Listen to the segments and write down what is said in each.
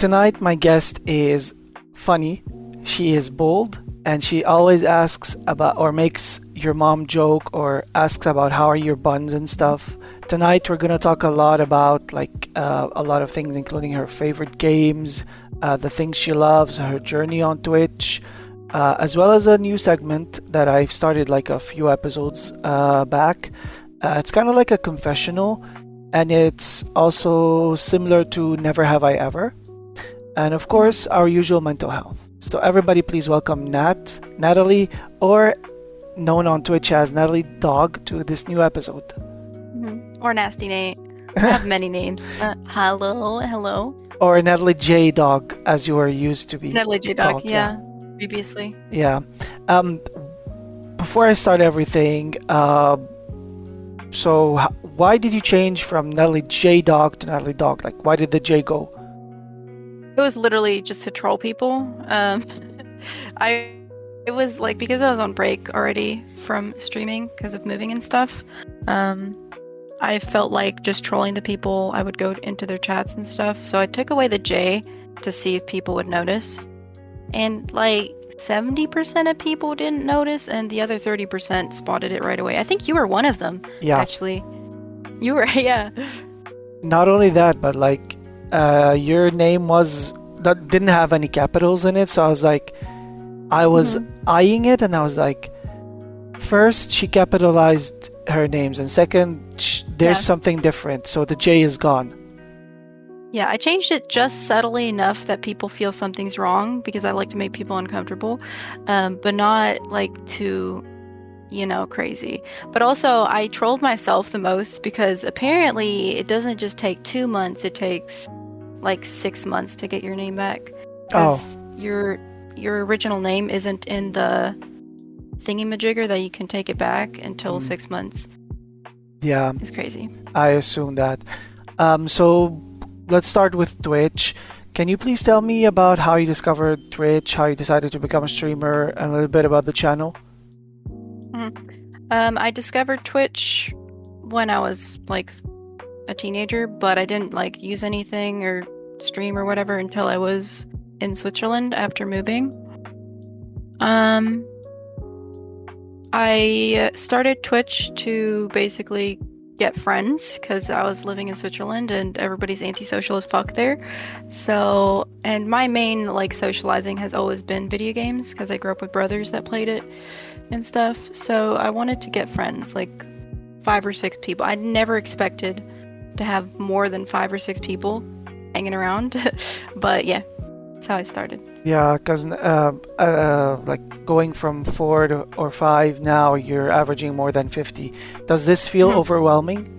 tonight my guest is funny. She is bold, and she always asks about or makes your mom joke or asks about how are your buns and stuff. Tonight we're gonna talk a lot about a lot of things, including her favorite games, the things she loves, her journey on Twitch, as well as a new segment that I've started like a few episodes back. It's kind of like a confessional, and it's also similar to Never Have I Ever. And of course, our usual mental health. So everybody please welcome Natalie, or known on Twitch as NatalieJDogg, to this new episode. Or Nasty Nate. I have many names. Hello. Or NatalieJDogg, as you were used to be NatalieJDogg, called. yeah. Previously. Yeah. Before I start everything, why did you change from NatalieJDogg to NatalieJDogg? Like, why did the J go? It was literally just to troll people. It was like because I was on break already from streaming because of moving and stuff. I felt like just trolling the people. I would go into their chats and stuff. So I took away the J to see if people would notice. And like 70% of people didn't notice, and the other 30% spotted it right away. I think you were one of them. Yeah. Actually. You were, yeah. Not only that, but like your name that didn't have any capitals in it. So I was like, I was eyeing it, and I was like, first she capitalized her names, and second there's something different, so the J is gone. Yeah, I changed it just subtly enough that people feel something's wrong, because I like to make people uncomfortable, but not like too, crazy. But also I trolled myself the most because apparently it doesn't just take 2 months, it takes like 6 months to get your name back. Because your original name isn't in the thingy-majigger that you can take it back until 6 months. Yeah. It's crazy. I assume that. So let's start with Twitch. Can you please tell me about how you discovered Twitch, how you decided to become a streamer, and a little bit about the channel? I discovered Twitch when I was like a teenager, but I didn't like use anything or stream or whatever until I was in Switzerland after moving. I started Twitch to basically get friends because I was living in Switzerland and everybody's antisocial as fuck there. So, and my main like socializing has always been video games because I grew up with brothers that played it and stuff. So I wanted to get friends, like 5 or 6 people. I never expected to have more than 5 or 6 people hanging around, but yeah, that's how I started. Yeah, because like going from 4 or 5, now you're averaging more than 50. Does this feel overwhelming?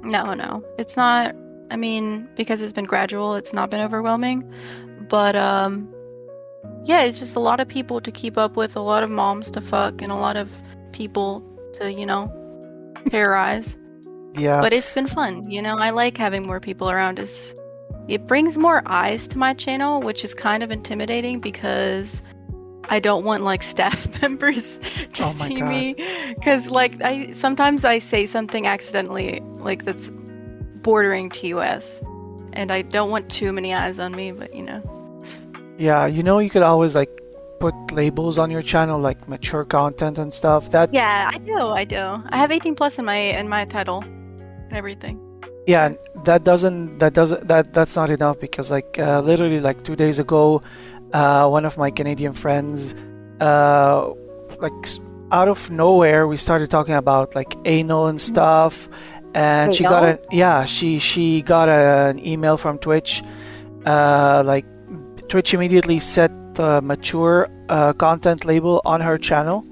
No, it's not. I mean, because it's been gradual, it's not been overwhelming, but yeah, it's just a lot of people to keep up with, a lot of moms to fuck, and a lot of people to terrorize. Yeah, but it's been fun. I like having more people around us. It brings more eyes to my channel, which is kind of intimidating because I don't want like staff members to see me. Because like sometimes I say something accidentally like that's bordering TOS, and I don't want too many eyes on me. But Yeah, you could always like put labels on your channel like mature content and stuff. Yeah, I do. I have 18 plus in my title and everything. Yeah, that's not enough because like literally like 2 days ago, one of my Canadian friends, like out of nowhere, we started talking about like anal and stuff, and she got she got an email from Twitch. Like Twitch immediately set the mature content label on her channel.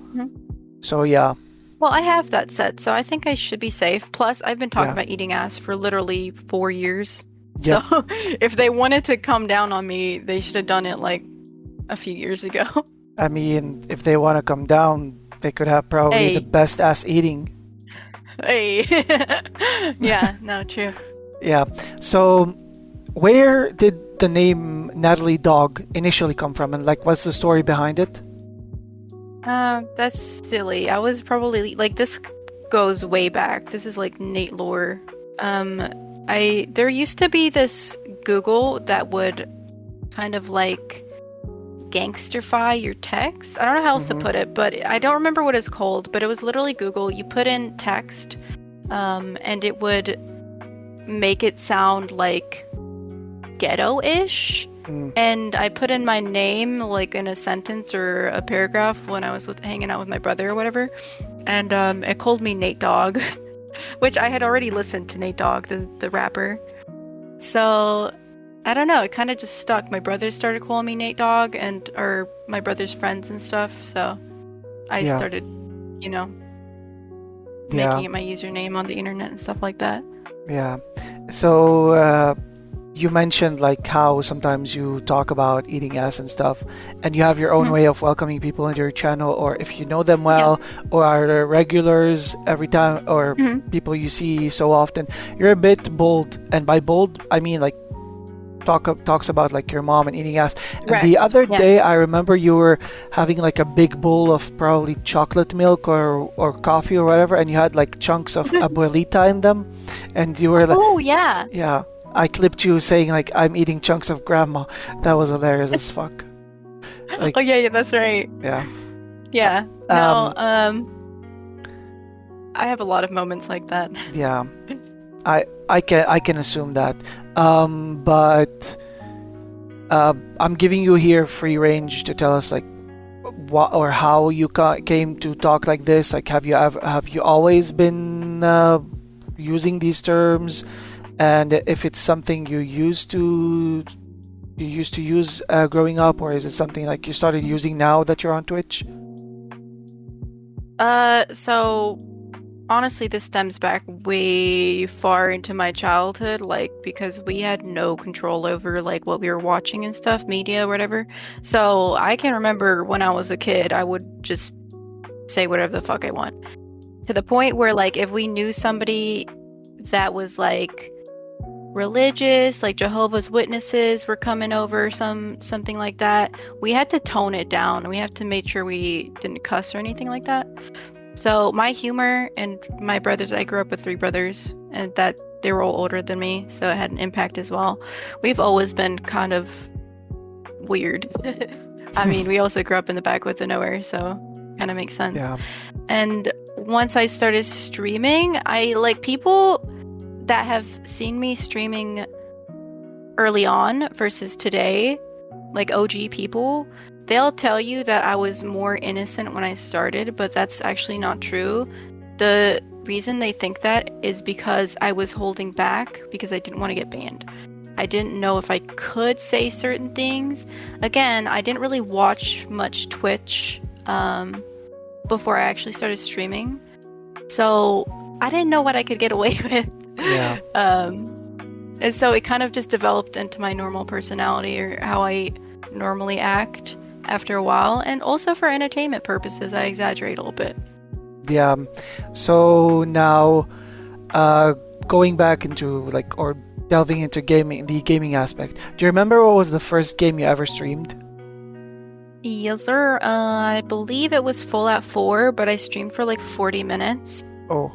So yeah. Well, I have that set, so I think I should be safe. Plus, I've been talking about eating ass for literally 4 years. So if they wanted to come down on me, they should have done it like a few years ago. I mean, if they want to come down, they could have probably the best ass eating. Hey. Yeah, no, true. Yeah. So where did the name NatalieJDogg initially come from, and like what's the story behind it? That's silly. I was probably like, this goes way back. This is like Nate lore. there used to be this Google that would kind of like gangsterfy your text. I don't know how else to put it, but I don't remember what it's called, but it was literally Google. You put in text, and it would make it sound like ghetto-ish. And I put in my name like in a sentence or a paragraph when I was hanging out with my brother or whatever, and it called me NatalieJDogg, which I had already listened to NatalieJDogg, the rapper. So I don't know, it kind of just stuck. My brothers started calling me NatalieJDogg, or my brother's friends and stuff. So I started, making it my username on the internet and stuff like that. Yeah. So you mentioned like how sometimes you talk about eating ass and stuff, and you have your own way of welcoming people into your channel, or if you know them well, or are regulars every time, or people you see so often. You're a bit bold, and by bold I mean like talks about like your mom and eating ass. And the other day I remember you were having like a big bowl of probably chocolate milk or coffee or whatever, and you had like chunks of abuelita in them, and you were like, oh yeah, I clipped you saying like, I'm eating chunks of grandma. That was hilarious as fuck. Like, oh yeah, that's right. Yeah. No, I have a lot of moments like that. Yeah, I can assume that. But I'm giving you here free range to tell us like what or how you came to talk like this. Like, have you always been using these terms? And if it's something you used to use growing up, or is it something like you started using now that you're on Twitch? So honestly, this stems back way far into my childhood, like because we had no control over like what we were watching and stuff, media or whatever. So I can remember when I was a kid, I would just say whatever the fuck I want. To the point where like if we knew somebody that was like religious, like Jehovah's Witnesses were coming over, something like that, we had to tone it down. We had to make sure we didn't cuss or anything like that. So my humor and my brothers, I grew up with 3 brothers, and that they were all older than me, so it had an impact as well. We've always been kind of weird. I mean, we also grew up in the backwoods of nowhere, so kind of makes sense. Yeah. And once I started streaming, I like people that have seen me streaming early on versus today, like OG people, they'll tell you that I was more innocent when I started, but that's actually not true. The reason they think that is because I was holding back because I didn't want to get banned. I didn't know if I could say certain things. Again, I didn't really watch much Twitch before I actually started streaming. So I didn't know what I could get away with. Yeah. And so it kind of just developed into my normal personality, or how I normally act after a while. And also for entertainment purposes, I exaggerate a little bit. Yeah. So now, going back into like, or delving into the gaming aspect, do you remember what was the first game you ever streamed? Yes, sir. I believe it was Fallout 4, but I streamed for like 40 minutes. Oh.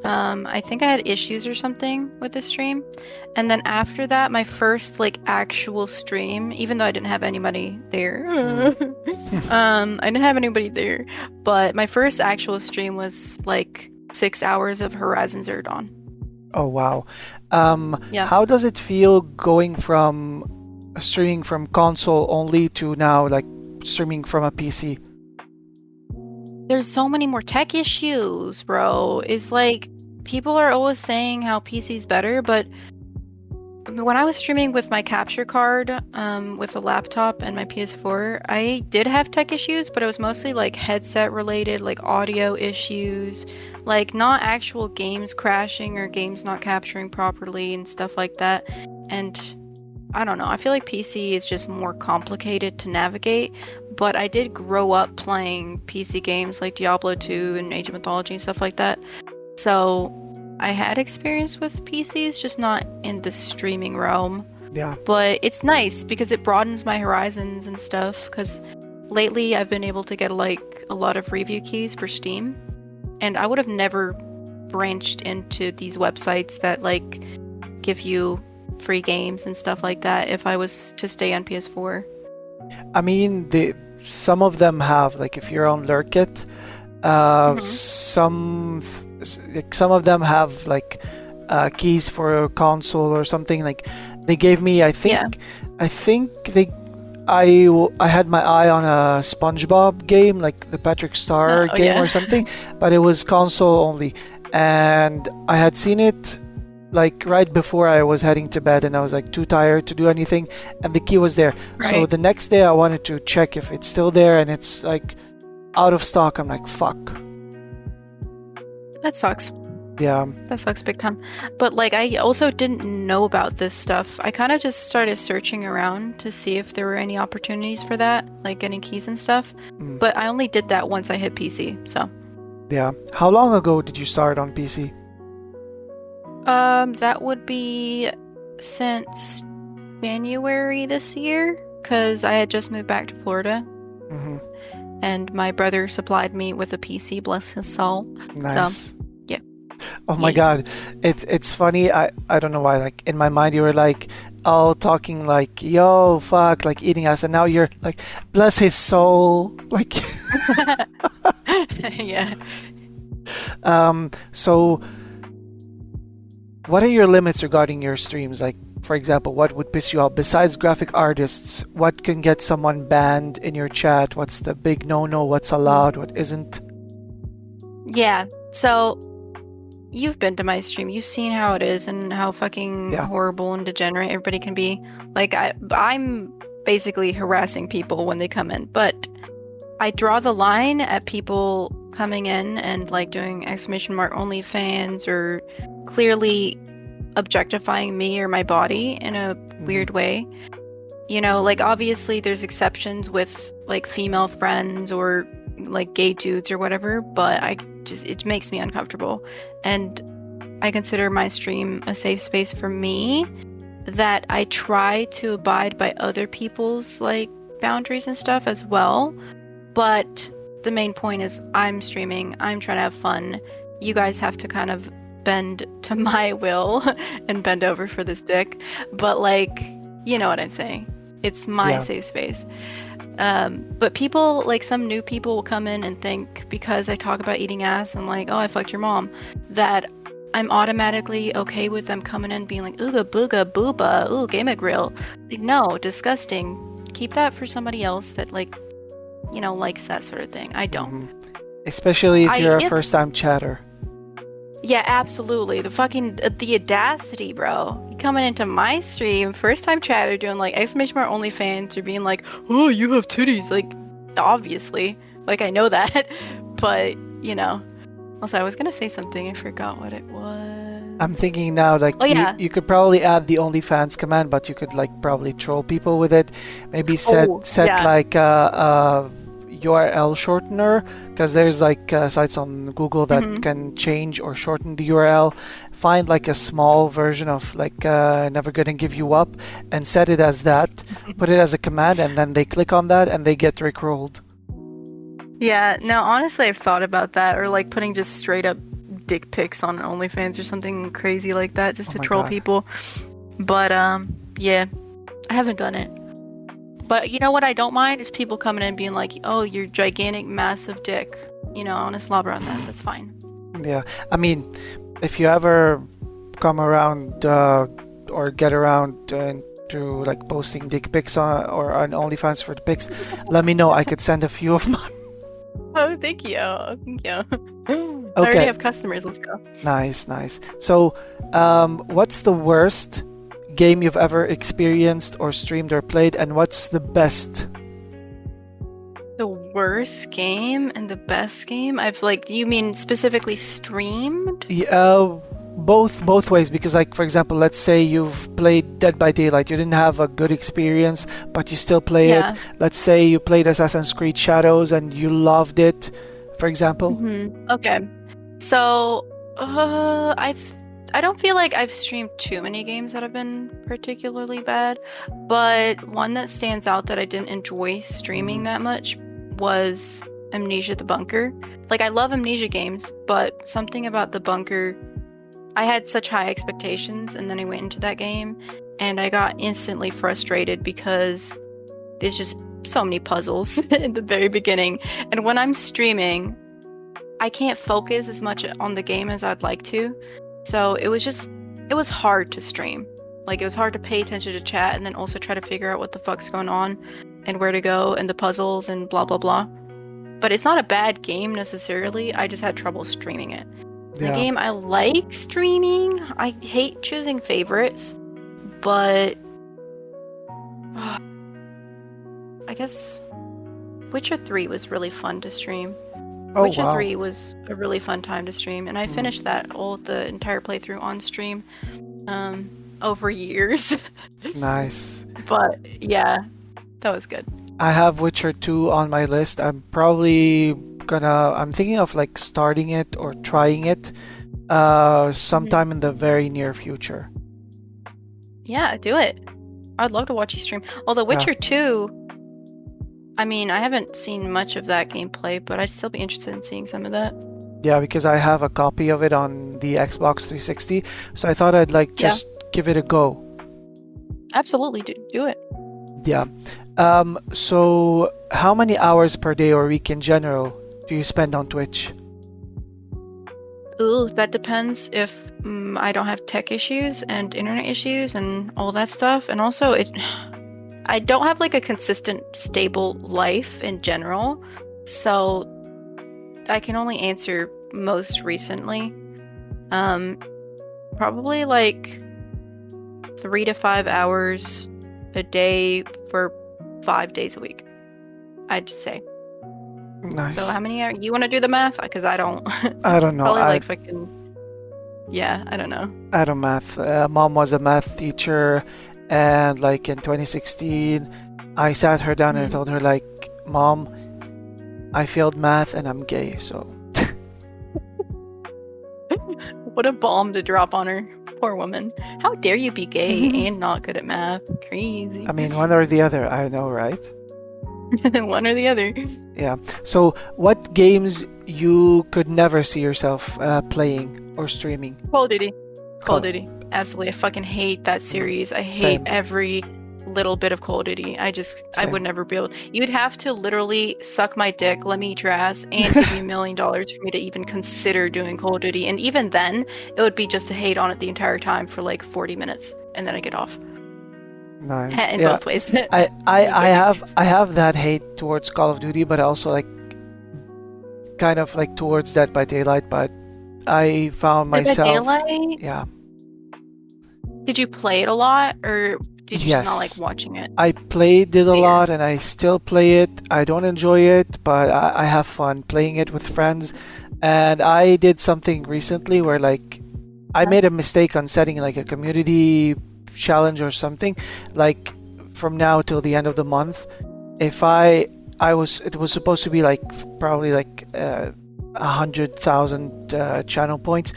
I think I had issues or something with the stream. And then after that, my first like actual stream, even though I didn't have anybody there, I didn't have anybody there, but my first actual stream was like 6 hours of Horizon Zero Dawn. Oh, wow. Yeah. How does it feel going from streaming from console only to now like streaming from a PC? There's so many more tech issues, bro. It's like people are always saying how PC's better, but when I was streaming with my capture card, with a laptop and my PS4, I did have tech issues, but it was mostly like headset related, like audio issues, like not actual games crashing or games not capturing properly and stuff like that. And I don't know, I feel like PC is just more complicated to navigate, but I did grow up playing PC games like Diablo 2 and Age of Mythology and stuff like that. So I had experience with PCs, just not in the streaming realm. Yeah. But it's nice because it broadens my horizons and stuff, because lately I've been able to get like a lot of review keys for Steam, and I would have never branched into these websites that like give you free games and stuff like that if I was to stay on PS4. I mean, some of them have, like if you're on Lurkit, some of them have like keys for a console or something. Like they gave me, I think I had my eye on a SpongeBob game, like the Patrick Star game or something, but it was console only, and I had seen it like right before I was heading to bed, and I was like too tired to do anything, and the key was there. Right. So the next day I wanted to check if it's still there, and it's like out of stock. I'm like, fuck. That sucks. Yeah. That sucks big time. But like I also didn't know about this stuff. I kind of just started searching around to see if there were any opportunities for that, like getting keys and stuff. But I only did that once I hit PC, so. Yeah. How long ago did you start on PC? That would be since January this year, because I had just moved back to Florida. Mm-hmm. And my brother supplied me with a PC, bless his soul. Nice. So, yeah. Oh my God. It's funny. I don't know why. Like in my mind you were like, oh, talking like, yo, fuck, like eating ass, and now you're like, bless his soul. Like yeah. So what are your limits regarding your streams? Like, for example, what would piss you off besides graphic artists? What can get someone banned in your chat? What's the big no-no? What's allowed? What isn't? Yeah. So you've been to my stream. You've seen how it is and how fucking horrible and degenerate everybody can be. Like I'm basically harassing people when they come in, but I draw the line at people coming in and like doing ! OnlyFans or clearly objectifying me or my body in a weird way. You know, like obviously there's exceptions with like female friends or like gay dudes or whatever, but it makes me uncomfortable. And I consider my stream a safe space for me, that I try to abide by other people's like boundaries and stuff as well. But the main point is I'm streaming, I'm trying to have fun. You guys have to kind of bend to my will and bend over for this dick. But like, you know what I'm saying? It's my safe space. But people, like some new people will come in and think because I talk about eating ass and like, oh, I fucked your mom, that I'm automatically okay with them coming in being like, ooga booga booba, ooh, Game Grill. Like, no, disgusting. Keep that for somebody else that like, you know, likes that sort of thing. I don't. Especially if you're a first-time chatter. Yeah, absolutely. The audacity, bro. You coming into my stream, first-time chatter, doing like ! OnlyFans, or being like, oh, you have titties. Like, obviously. Like, I know that. But, you know. Also, I was gonna say something. I forgot what it was. I'm thinking now, like, you could probably add the OnlyFans command, but you could, like, probably troll people with it. Maybe set like a URL shortener, because there's like sites on Google that can change or shorten the URL. Find like a small version of like never gonna give you up and set it as that. Put it as a command, and then they click on that and they get rickrolled. Yeah, no, honestly, I've thought about that, or like putting just straight up dick pics on OnlyFans or something crazy like that, just to troll people. But yeah, I haven't done it. But you know what I don't mind is people coming in and being like, oh, you're gigantic, massive dick. You know, I want to slobber on that. That's fine. Yeah. I mean, if you ever come around or get around to like posting dick pics or on OnlyFans for the pics, let me know. I could send a few of mine. Oh, thank you. Thank you. Okay. I already have customers. Let's go. Nice. So, what's the worst game you've ever experienced or streamed or played, and what's the best? The worst game and the best game? I've like, you mean specifically streamed? Yeah, both ways, because like, for example, let's say you've played Dead by Daylight, you didn't have a good experience but you still play it. Let's say you played Assassin's Creed Shadows and you loved it, for example. Okay, so I don't feel like I've streamed too many games that have been particularly bad, but one that stands out that I didn't enjoy streaming that much was Amnesia: The Bunker. Like, I love Amnesia games, but something about The Bunker I had such high expectations, and then I went into that game, and I got instantly frustrated because there's just so many puzzles in the very beginning. And when I'm streaming, I can't focus as much on the game as I'd like to. So it was hard to stream. Like, it was hard to pay attention to chat and then also try to figure out what the fuck's going on and where to go and the puzzles and blah, blah, blah. But it's not a bad game necessarily. I just had trouble streaming it. The game I like streaming. I hate choosing favorites, but I guess Witcher 3 was really fun to stream. Witcher 3 was a really fun time to stream, and I finished the entire playthrough on stream over years. Nice. But yeah, that was good. I have Witcher 2 on my list. I'm thinking of like starting it or trying it sometime in the very near future. Yeah, do it. I'd love to watch you stream. Although Witcher 2, I mean, I haven't seen much of that gameplay, but I'd still be interested in seeing some of that. Yeah, because I have a copy of it on the Xbox 360, so I thought I'd like just give it a go. Absolutely, do it. Yeah. So how many hours per day or week in general do you spend on Twitch? Ooh, that depends if I don't have tech issues and internet issues and all that stuff. And also, I don't have like a consistent, stable life in general, so I can only answer most recently. Probably like 3 to 5 hours a day for 5 days a week, I'd say. Nice. So how many hours? You want to do the math? Because I don't. I don't know. Probably like fucking. Yeah, I don't know. I don't math. Mom was a math teacher, and like in 2016, I sat her down and I told her like, Mom, I failed math and I'm gay. So. What a bomb to drop on her. Poor woman. How dare you be gay and not good at math? Crazy. I mean, one or the other. I know, right? One or the other. Yeah. So, what games you could never see yourself playing or streaming? Call of Duty. Call of Duty. Absolutely. I fucking hate that series. I hate every little bit of Call of Duty. I would never be able. You'd have to literally suck my dick, let me eat your ass, and give me $1 million for me to even consider doing Call of Duty. And even then, it would be just to hate on it the entire time for like 40 minutes, and then I get off. Nice. In both ways. I have that hate towards Call of Duty, but also like kind of like towards Dead by Daylight. But I found myself. Dead by Daylight? Yeah. Did you play it a lot, or did you just not like watching it? I played it a lot, and I still play it. I don't enjoy it, but I have fun playing it with friends. And I did something recently where like I made a mistake on setting like a community challenge or something, like from now till the end of the month. If it was supposed to be like probably like 100,000 channel points,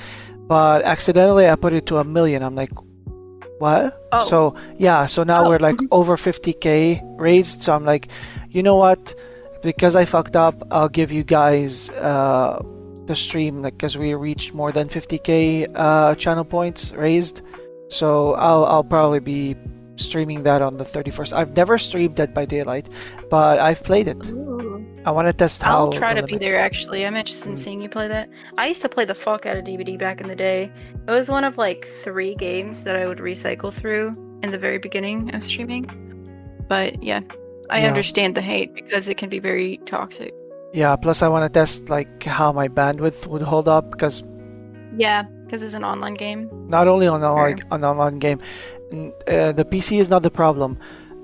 but accidentally I put it to 1 million. I'm like, what? So now we're like over 50k raised. So I'm like, you know what, because I fucked up, I'll give you guys the stream, like, because we reached more than 50k channel points raised. So I'll probably be streaming that on the 31st. I've never streamed Dead by Daylight, but I've played it. Ooh. I want to test how. I'll try to be there, actually. I'm interested in seeing you play that. I used to play the fuck out of DVD back in the day. It was one of like 3 games that I would recycle through in the very beginning of streaming. But yeah, I understand the hate because it can be very toxic. Yeah, plus I want to test like how my bandwidth would hold up, because it's an online game. Not only on an online game, the PC is not the problem.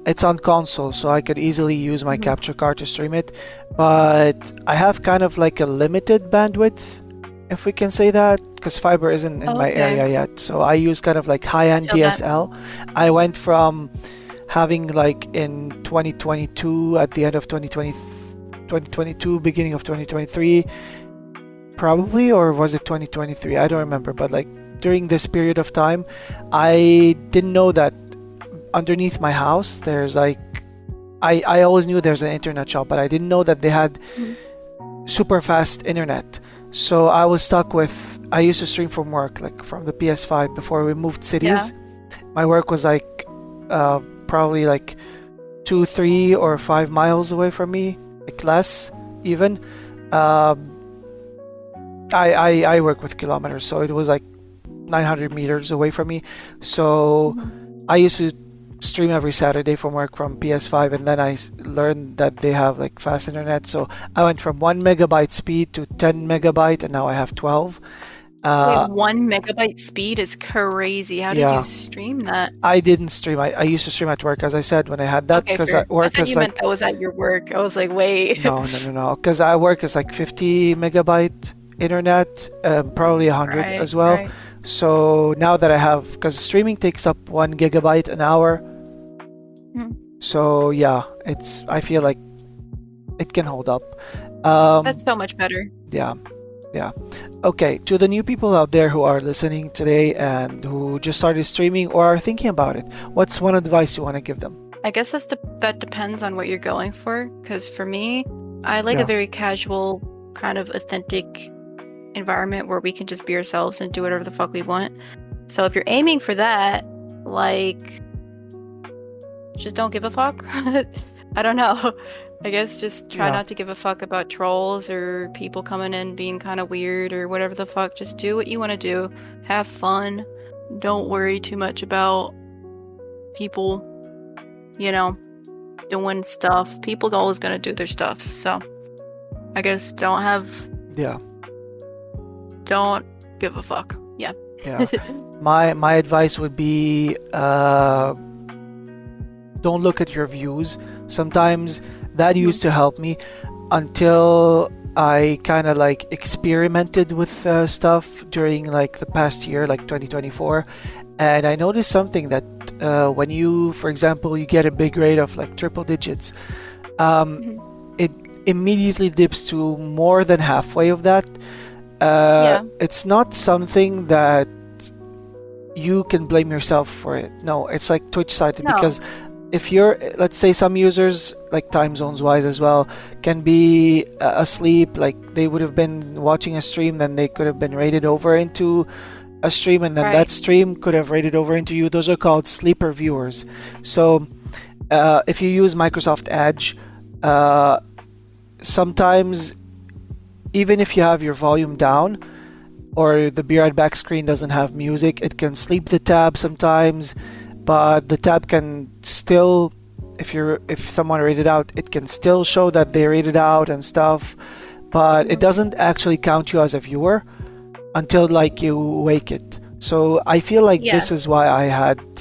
It's on console, so I could easily use my capture card to stream it. But I have kind of like a limited bandwidth, if we can say that, because fiber isn't in my area yet. So I use kind of like high-end DSL. I went from having like in 2022, at the end of 2022, beginning of 2023, probably, or was it 2023? I don't remember, but like during this period of time, I didn't know that underneath my house there's like I always knew there's an internet shop, but I didn't know that they had super fast internet. So I was stuck with, I used to stream from work, like from the PS5 before we moved Yeah. cities. My work was like probably like 2, 3, or 5 miles away from me, like less even. Um, I work with kilometers, so it was like 900 meters away from me. So Mhm. I used to stream every Saturday from work from PS5, and then learned that they have like fast internet. So I went from 1 megabyte speed to 10 megabyte, and now I have 12. Wait, Uh, 1 megabyte speed is crazy. How did you yeah, stream that? I didn't stream. I used to stream at work, as I said, when I had that, Okay, because fair. at I work thought is you meant like, that was at your work. I was like, wait. no, no, no, no, because I work is like 50 megabyte internet, probably 100 Right, as well. right. So now that I have, because streaming takes up 1 gigabyte an hour. Hmm. So yeah, I feel like it can hold up. That's so much better. Yeah, yeah. Okay, to the new people out there who are listening today and who just started streaming or are thinking about it, what's one advice you want to give them? I guess that depends on what you're going for. Because for me, I like a Yeah, very casual, kind of authentic environment where we can just be ourselves and do whatever the fuck we want. So if you're aiming for that, like, just don't give a fuck. I don't know. I guess just try yeah, not to give a fuck about trolls or people coming in being kind of weird or whatever the fuck. Just do what you want to do. Have fun. Don't worry too much about people, you know, doing stuff. People are always gonna do their stuff. So I guess yeah, don't give a fuck. Yeah. yeah. My advice would be don't look at your views. Sometimes that Mhm. used to help me until I kind of like experimented with stuff during like the past year, like 2024, and I noticed something that when you, for example, you get a big rate of like triple digits, um, Mhm. it immediately dips to more than halfway of that. Yeah. It's not something that you can blame yourself for it. No, it's like Twitch sided, No. because if you're, let's say, some users, like time zones wise as well, can be asleep, like they would have been watching a stream, then they could have been raided over into a stream, and then that Right. stream could have raided over into you. Those are called sleeper viewers. So if you use Microsoft Edge, uh, sometimes even if you have your volume down, or the Be Right Back screen doesn't have music, it can sleep the tab sometimes, but the tab can still, if someone rated out, it can still show that they rated out and stuff, but it Mhm. doesn't actually count you as a viewer until like you wake it. So I feel like Yeah. this is why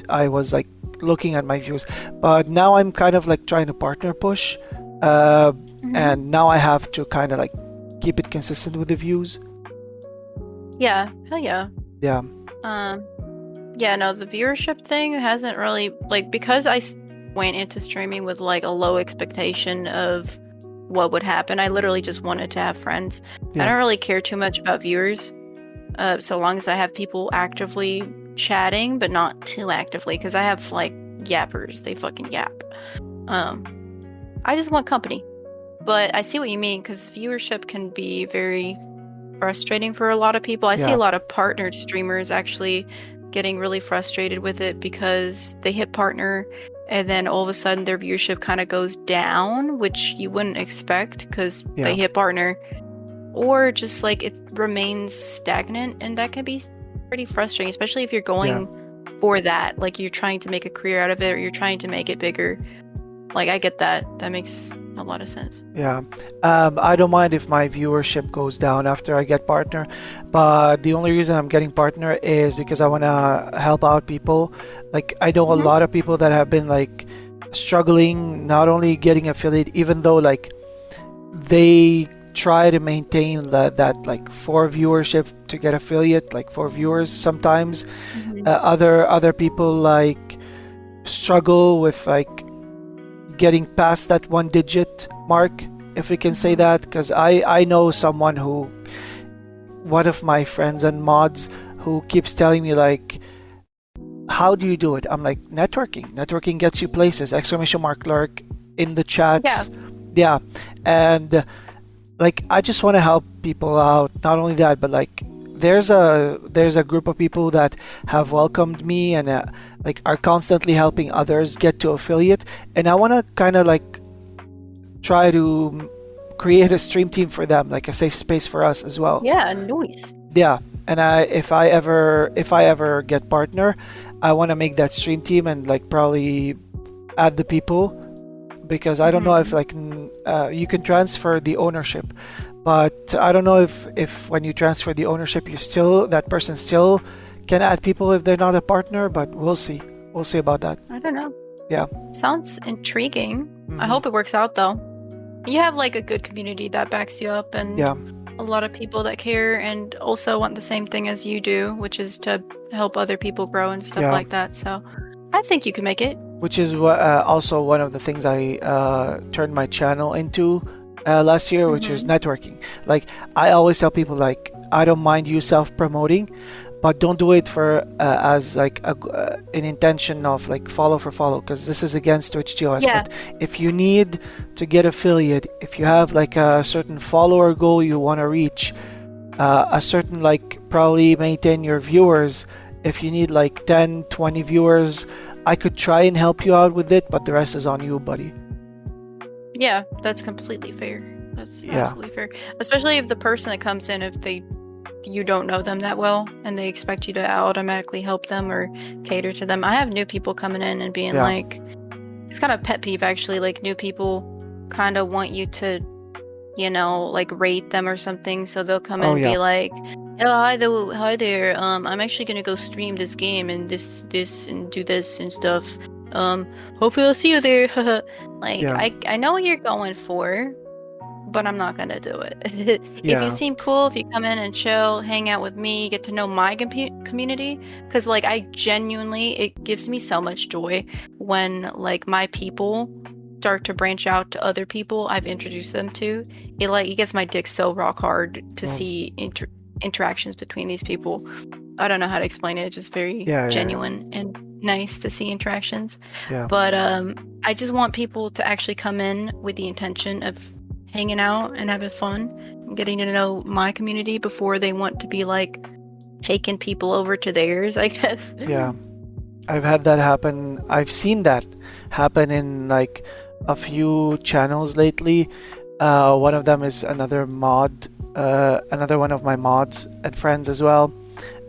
I was like looking at my views, but now I'm kind of like trying to partner push, uh, Mhm. and now I have to kind of like keep it consistent with the views. Yeah. Hell yeah. Yeah, Um, yeah, no, the viewership thing hasn't really, like, because went into streaming with like a low expectation of what would happen. I literally just wanted to have friends. I yeah, don't really care too much about viewers, so long as I have people actively chatting, but not too actively, because I have like yappers. They fucking yap. Um, I just want company. But I see what you mean, because viewership can be very frustrating for a lot of people. I see yeah, a lot of partnered streamers actually getting really frustrated with it because they hit partner and then all of a sudden their viewership kind of goes down, which you wouldn't expect because they yeah, hit partner, or just like it remains stagnant, and that can be pretty frustrating, especially if you're yeah. going for that, like you're trying to make a career out of it or you're trying to make it bigger. Like, I get that. That makes a lot of sense. Yeah, I don't mind if my viewership goes down after I get partner, but the only reason I'm getting partner is because I want to help out people. Like, I know a Hmm. lot of people that have been like struggling, not only getting affiliate, even though like they try to maintain that like for viewership to get affiliate, like for viewers sometimes. Hmm. Other people like struggle with like getting past that 1 digit mark, if we can say Hmm. that, because I know someone who, one of my friends and mods, who keeps telling me like, how do you do it? I'm like, networking gets you places, exclamation mark lurk in the Yeah. chats. Yeah, and like I just want to help people out. Not only that, but like there's a group of people that have welcomed me and like are constantly helping others get to affiliate, and I want to kind of like try to create a stream team for them, like a safe space for us as well. Yeah, noise. Yeah, and if I ever get partner, I want to make that stream team and like probably add the people, because I don't know if Hmm. like you can transfer the ownership, but I don't know if when you transfer the ownership, you still that person still can add people if they're not a partner, but we'll see. We'll see about that. I don't know. Yeah. Sounds intriguing. I Hmm. hope it works out though. You have like a good community that backs you up and Yeah. a lot of people that care and also want the same thing as you do, which is to help other people grow and stuff Yeah. like that. So I think you can make it. Which is what also one of the things I turned my channel into last year, which is Hmm. networking. Like I always tell people, like I don't mind you self-promoting, but don't do it for as like an intention of like follow for follow, because this is against Twitch TOS. Yeah. But if you need to get affiliate, if you have like a certain follower goal you want to reach, a certain like probably maintain your viewers, if you need like 10 20 viewers, I could try and help you out with it, but the rest is on you, buddy. Yeah, that's completely fair. That's Yeah. absolutely fair. Especially if the person that comes in, if you don't know them that well and they expect you to automatically help them or cater to them. I have new people coming in and being Yeah. like, it's kind of pet peeve actually, like new people kind of want you to, like rate them or something. So they'll come in Oh and yeah. be like, "Oh, hi there. I'm actually gonna go stream this game and this and do this and stuff. Hopefully I'll see you there." Like Yeah. I know what you're going for, but I'm not gonna do it. If you Yeah. seem cool, if you come in and chill, hang out with me, get to know my community, because like I genuinely, it gives me so much joy when like my people start to branch out to other people I've introduced them to. It gets my dick so rock hard to Oh, see interactions between these people. I don't know how to explain it. It's just very yeah. Yeah. Yeah. genuine and nice to see interactions. Yeah. But I just want people to actually come in with the intention of hanging out and having fun and getting to know my community before they want to be like taking people over to theirs, I guess. Yeah. I've had that happen. I've seen that happen in like a few channels lately. One of them is another mod, another one of my mods and friends as well.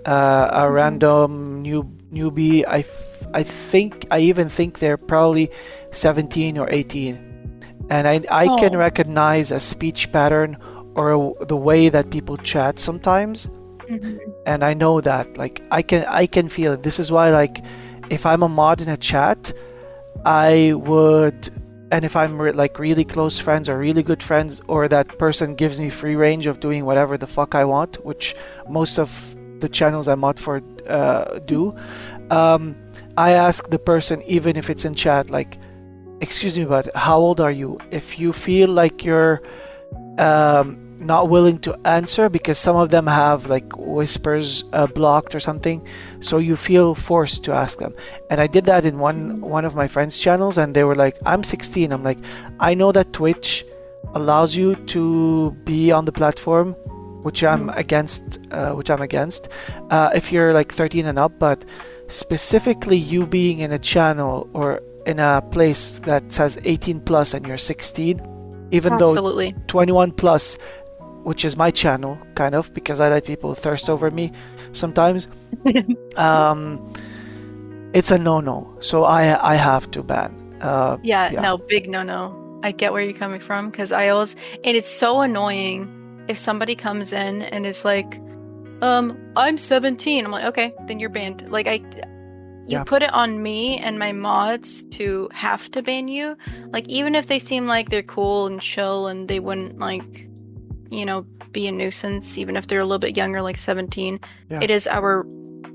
A Mhm. random newbie. I think I even think they're probably 17 or 18, and I can Oh. recognize a speech pattern or the way that people chat sometimes, Mhm. and I know that like I can feel it. This is why like if I'm a mod in a chat, I would, and if I'm like really close friends or really good friends, or that person gives me free range of doing whatever the fuck I want, which most of the channels I mod for do, um, I ask the person, even if it's in chat, like, excuse me, but how old are you? If you feel like you're not willing to answer, because some of them have like whispers blocked or something, so you feel forced to ask them. And I did that in one of my friends' channels, and they were like, "I'm 16." I'm like, "I know that Twitch allows you to be on the platform, which I'm Mhm. against. If you're like 13 and up, but specifically you being in a channel or in a place that says 18 plus and you're 16, even though Absolutely. 21 plus, which is my channel, kind of, because I let people thirst over me sometimes. Um, it's a no-no, so I have to ban. Yeah, Yeah, no, big no. I get where you're coming from because I always, and it's so annoying if somebody comes in and is like, I'm 17. I'm like, okay, then you're banned. Like you yeah, put it on me and my mods to have to ban you. Like even if they seem like they're cool and chill and they wouldn't like, be a nuisance, even if they're a little bit younger, like 17, yeah, it is our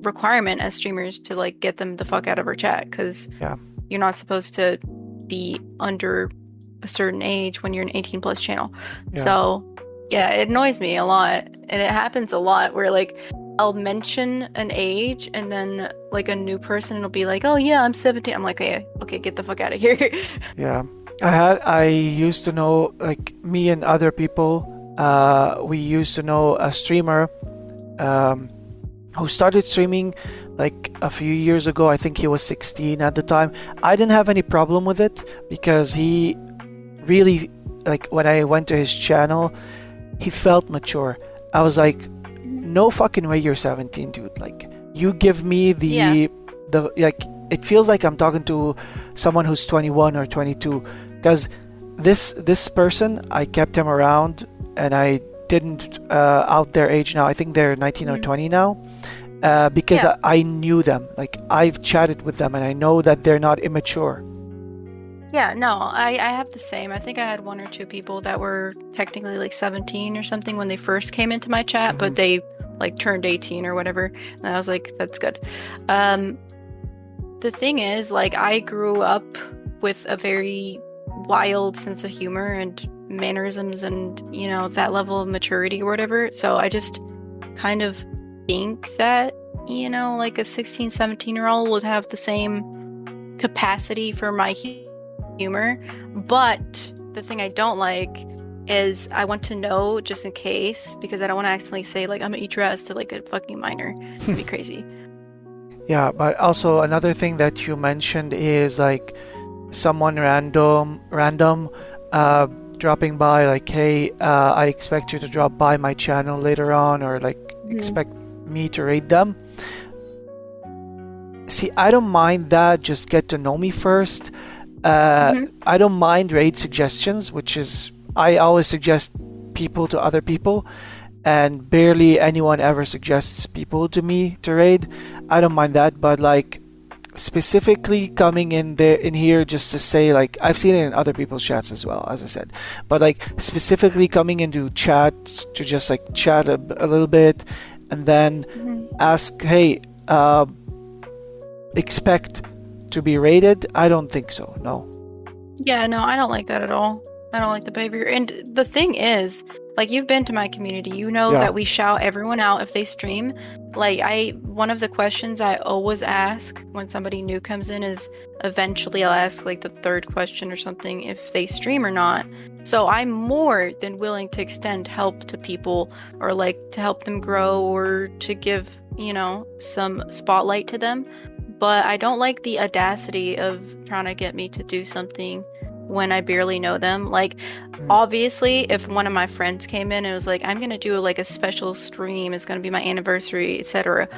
requirement as streamers to like get them the fuck out of our chat because yeah, you're not supposed to be under a certain age when you're an 18 plus channel. yeah, So yeah, it annoys me a lot. And it happens a lot where like I'll mention an age and then like a new person will be like, "Oh yeah, I'm 17." I'm like, okay, get the fuck out of here. yeah. I used to know like me and other people We used to know a streamer who started streaming like a few years ago. I think he was 16 at the time. I didn't have any problem with it because he really, like, when I went to his channel, he felt mature. I was like, no fucking way you're 17, dude. Like, you give me the like, it feels like I'm talking to someone who's 21 or 22, because this person, I kept him around and I didn't out their age now. I think they're 19 or 20 now, because I knew them. Like, I've chatted with them and I know that they're not immature. Yeah, no, I have the same. I think I had one or two people that were technically like 17 or something when they first came into my chat, but they like turned 18 or whatever. And I was like, that's good. The thing is, like, I grew up with a very wild sense of humor and mannerisms and, you know, that level of maturity or whatever. So I just kind of think that, you know, like a 16, 17-year-old would have the same capacity for my humor. But the thing I don't like is I want to know just in case, because I don't want to accidentally say, like, I'm gonna eat your ass to like a fucking minor. It'd be crazy. Yeah, but also another thing that you mentioned is like someone random dropping by, like, hey, I expect you to drop by my channel later on, or like expect me to raid them. See, I don't mind that, just get to know me first. I don't mind raid suggestions, which is, I always suggest people to other people, and barely anyone ever suggests people to me to raid. I don't mind that, but like specifically coming in here just to say, like, I've seen it in other people's chats as well, as I said, but like specifically coming into chat to just like chat a little bit and then ask, hey, expect to be rated. I don't think so. No. Yeah, no, I don't like that at all. I don't like the behavior. And the thing is, like, you've been to my community, you know that we shout everyone out if they stream. Like, one of the questions I always ask when somebody new comes in is, eventually I'll ask like the third question or something, if they stream or not. So I'm more than willing to extend help to people, or like to help them grow, or to give, you know, some spotlight to them. But I don't like the audacity of trying to get me to do something when I barely know them. Like, obviously, if one of my friends came in and was like, I'm going to do like a special stream, it's going to be my anniversary, etc.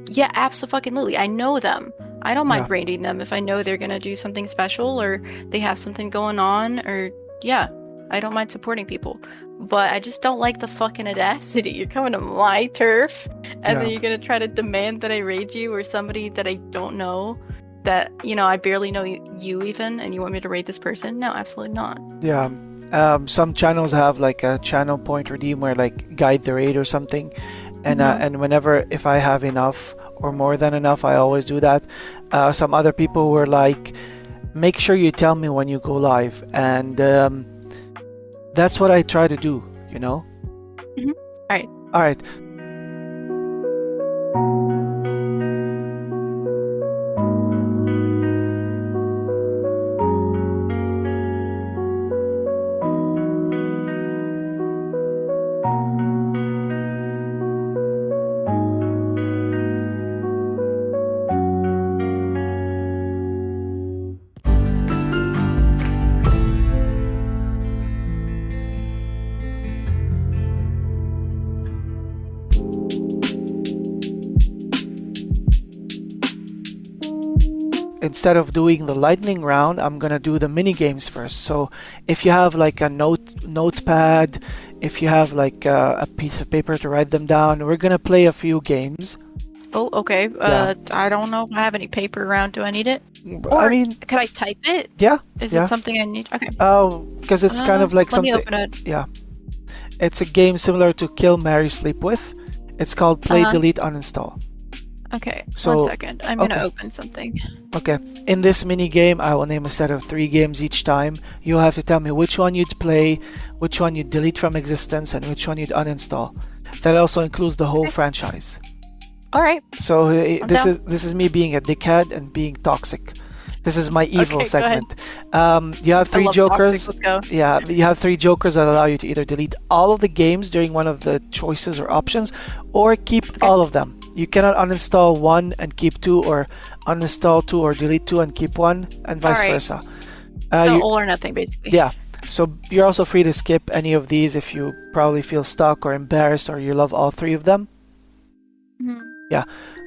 Yeah, absolutely. I know them. I don't mind rating them if I know they're going to do something special, or they have something going on, or I don't mind supporting people. But I just don't like the fucking audacity. You're coming to my turf, and then you're going to try to demand that I raid you, or somebody that I don't know, that, you know, I barely know you even, and you want me to raid this person? No, absolutely not. Yeah. Some channels have like a channel point redeem where like guide the raid or something, and and whenever, if I have enough or more than enough, I always do that. Some other people were like, make sure you tell me when you go live, and that's what I try to do, you know. All right. Instead of doing the lightning round, I'm gonna do the mini games first. So if you have like a notepad, if you have like a piece of paper to write them down, we're gonna play a few games. Oh, okay. I don't know if I have any paper around. Do I need it? Or I mean, could I type it? Yeah. Is it something I need? Okay. Oh, because it's kind of like something. Let me open it. Yeah. It's a game similar to Kill, Marry, Sleep With. It's called Play, Delete, Uninstall. Okay, so, 1 second. I'm gonna open something. Okay. In this mini game, I will name a set of 3 games each time. You'll have to tell me which one you'd play, which one you'd delete from existence, and which one you'd uninstall. That also includes the whole franchise. All right. So this is me being a dickhead and being toxic. This is my evil Okay, go ahead. segment. You have I three love jokers. toxic. Let's go. Yeah, you have three jokers that allow you to either delete all of the games during one of the choices or options, or keep Okay. all of them. You cannot uninstall one and keep two, or uninstall two or delete two and keep one, and vice Alright. versa. So You- all or nothing, basically. yeah, so you're also free to skip any of these if you probably feel stuck or embarrassed or you love all three of them. Mhm.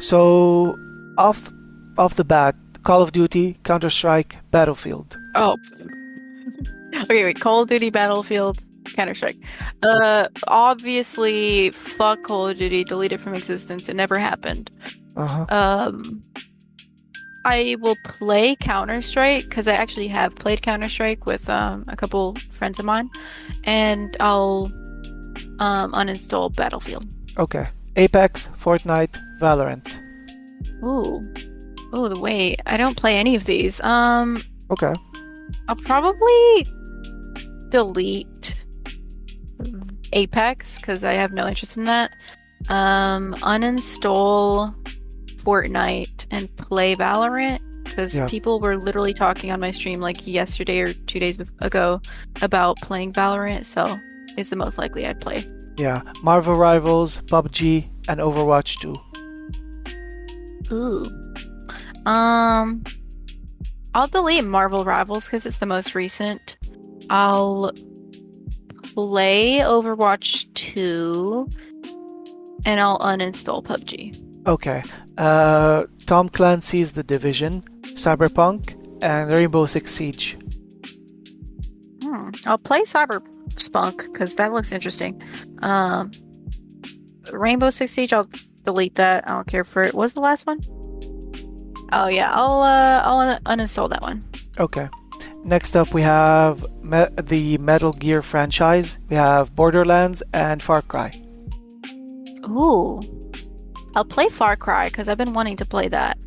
So off the bat, Call of Duty, Counter-Strike, Battlefield. Oh. Okay, wait. Call of Duty, Battlefield, Counter-Strike. Obviously, fuck Call of Duty. Delete it from existence. It never happened. Uh-huh. I will play Counter-Strike because I actually have played Counter-Strike with a couple friends of mine, and I'll uninstall Battlefield. Okay. Apex, Fortnite, Valorant. Ooh, wait. I don't play any of these. Okay. I'll probably delete Apex because I have no interest in that. Uninstall Fortnite and play Valorant because Yeah. people were literally talking on my stream like yesterday or 2 days ago about playing Valorant, so it's the most likely I'd play. Yeah. Marvel Rivals, PUBG, and Overwatch 2. Ooh. I'll delete Marvel Rivals because it's the most recent. I'll play Overwatch 2 and I'll uninstall PUBG. Okay. Tom Clancy's The Division, Cyberpunk, and Rainbow Six Siege. I'll play Cyberpunk because that looks interesting. Rainbow Six Siege, I'll delete that. I don't care for it. What was the last one? Oh yeah, I'll uninstall that one. Okay. Next up, we have the Metal Gear franchise. We have Borderlands and Far Cry. Ooh. I'll play Far Cry because I've been wanting to play that.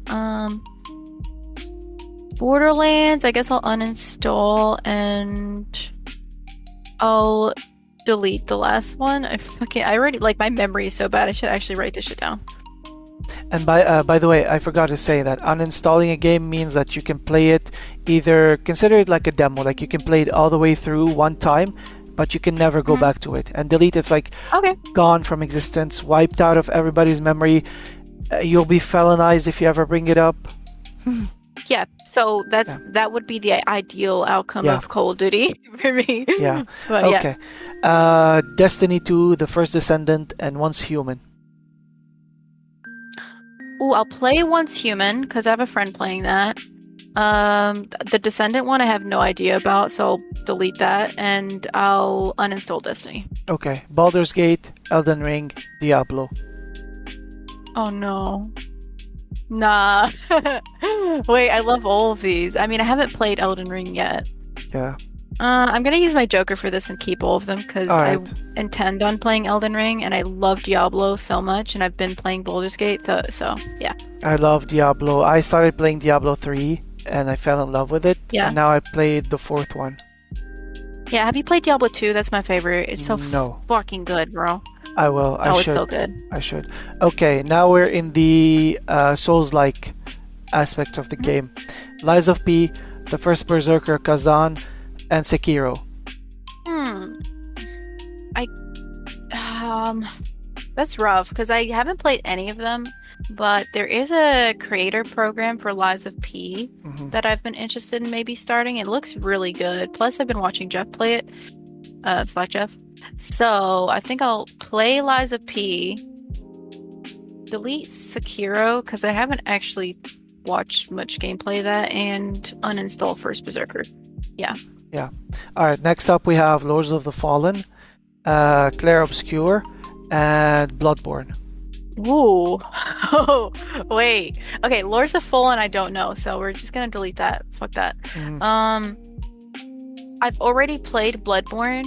Borderlands, I guess I'll uninstall and I'll delete the last one. I already like my memory is so bad. I should actually write this shit down. And by the way, I forgot to say that uninstalling a game means that you can play it either consider it like a demo, like you can play it all the way through one time, but you can never go back to it. And delete it's like Okay. gone from existence, wiped out of everybody's memory. You'll be felonized if you ever bring it up. Yeah. So that would be the ideal outcome Yeah. of Call of Duty for me. Yeah. But Okay. Destiny 2, The First Descendant, and Once Human. Ooh, I'll play Once Human because I have a friend playing that. The Descendant one I have no idea about, so I'll delete that and I'll uninstall Destiny. Okay. Baldur's Gate, Elden Ring, Diablo. Oh no. Nah. Wait, I love all of these. I mean, I haven't played Elden Ring yet. Yeah. I'm gonna use my Joker for this and keep all of them because I intend on playing Elden Ring and I love Diablo so much and I've been playing Baldur's Gate, so yeah. I love Diablo. I started playing Diablo 3 and I fell in love with it. Yeah. And now I played the fourth one. Yeah, have you played Diablo 2? That's my favorite. It's so No. fucking good, bro. I will. I It's should. so good. I should. Okay, now we're in the Souls-like aspect of the game. Lies of P, The First Berserker Kazan, and Sekiro. That's rough because I haven't played any of them, but there is a creator program for Lies of P that I've been interested in maybe starting. It looks really good. Plus, I've been watching Jeff play it, Slack Jeff. So I think I'll play Lies of P, delete Sekiro because I haven't actually watched much gameplay of that, and uninstall First Berserker. Yeah. Alright, next up we have Lords of the Fallen, Clair Obscure, and Bloodborne. Ooh. Oh, wait. Okay, Lords of Fallen I don't know, so we're just gonna delete that. Fuck that. I've already played Bloodborne,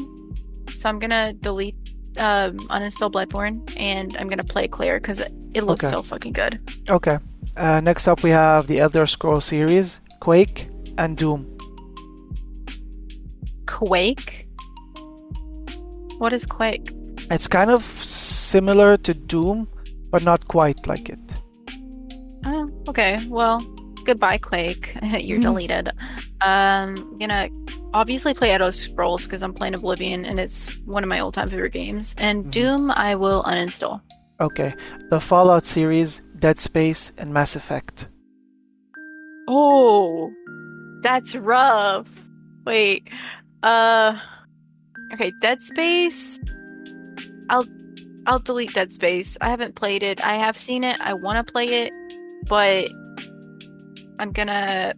so I'm gonna delete uninstall Bloodborne and I'm gonna play Clair because it looks so fucking good. Okay. Next up we have the Elder Scrolls series, Quake, and Doom. Quake? What is Quake? It's kind of similar to Doom, but not quite like it. Oh, okay. Well, goodbye, Quake. You're deleted. Gonna obviously play Elder Scrolls because I'm playing Oblivion and it's one of my all-time favorite games. And Doom, I will uninstall. Okay. The Fallout series, Dead Space, and Mass Effect. Oh, that's rough. Wait. Okay, Dead Space. I'll delete Dead Space. I haven't played it. I have seen it. I want to play it, but I'm gonna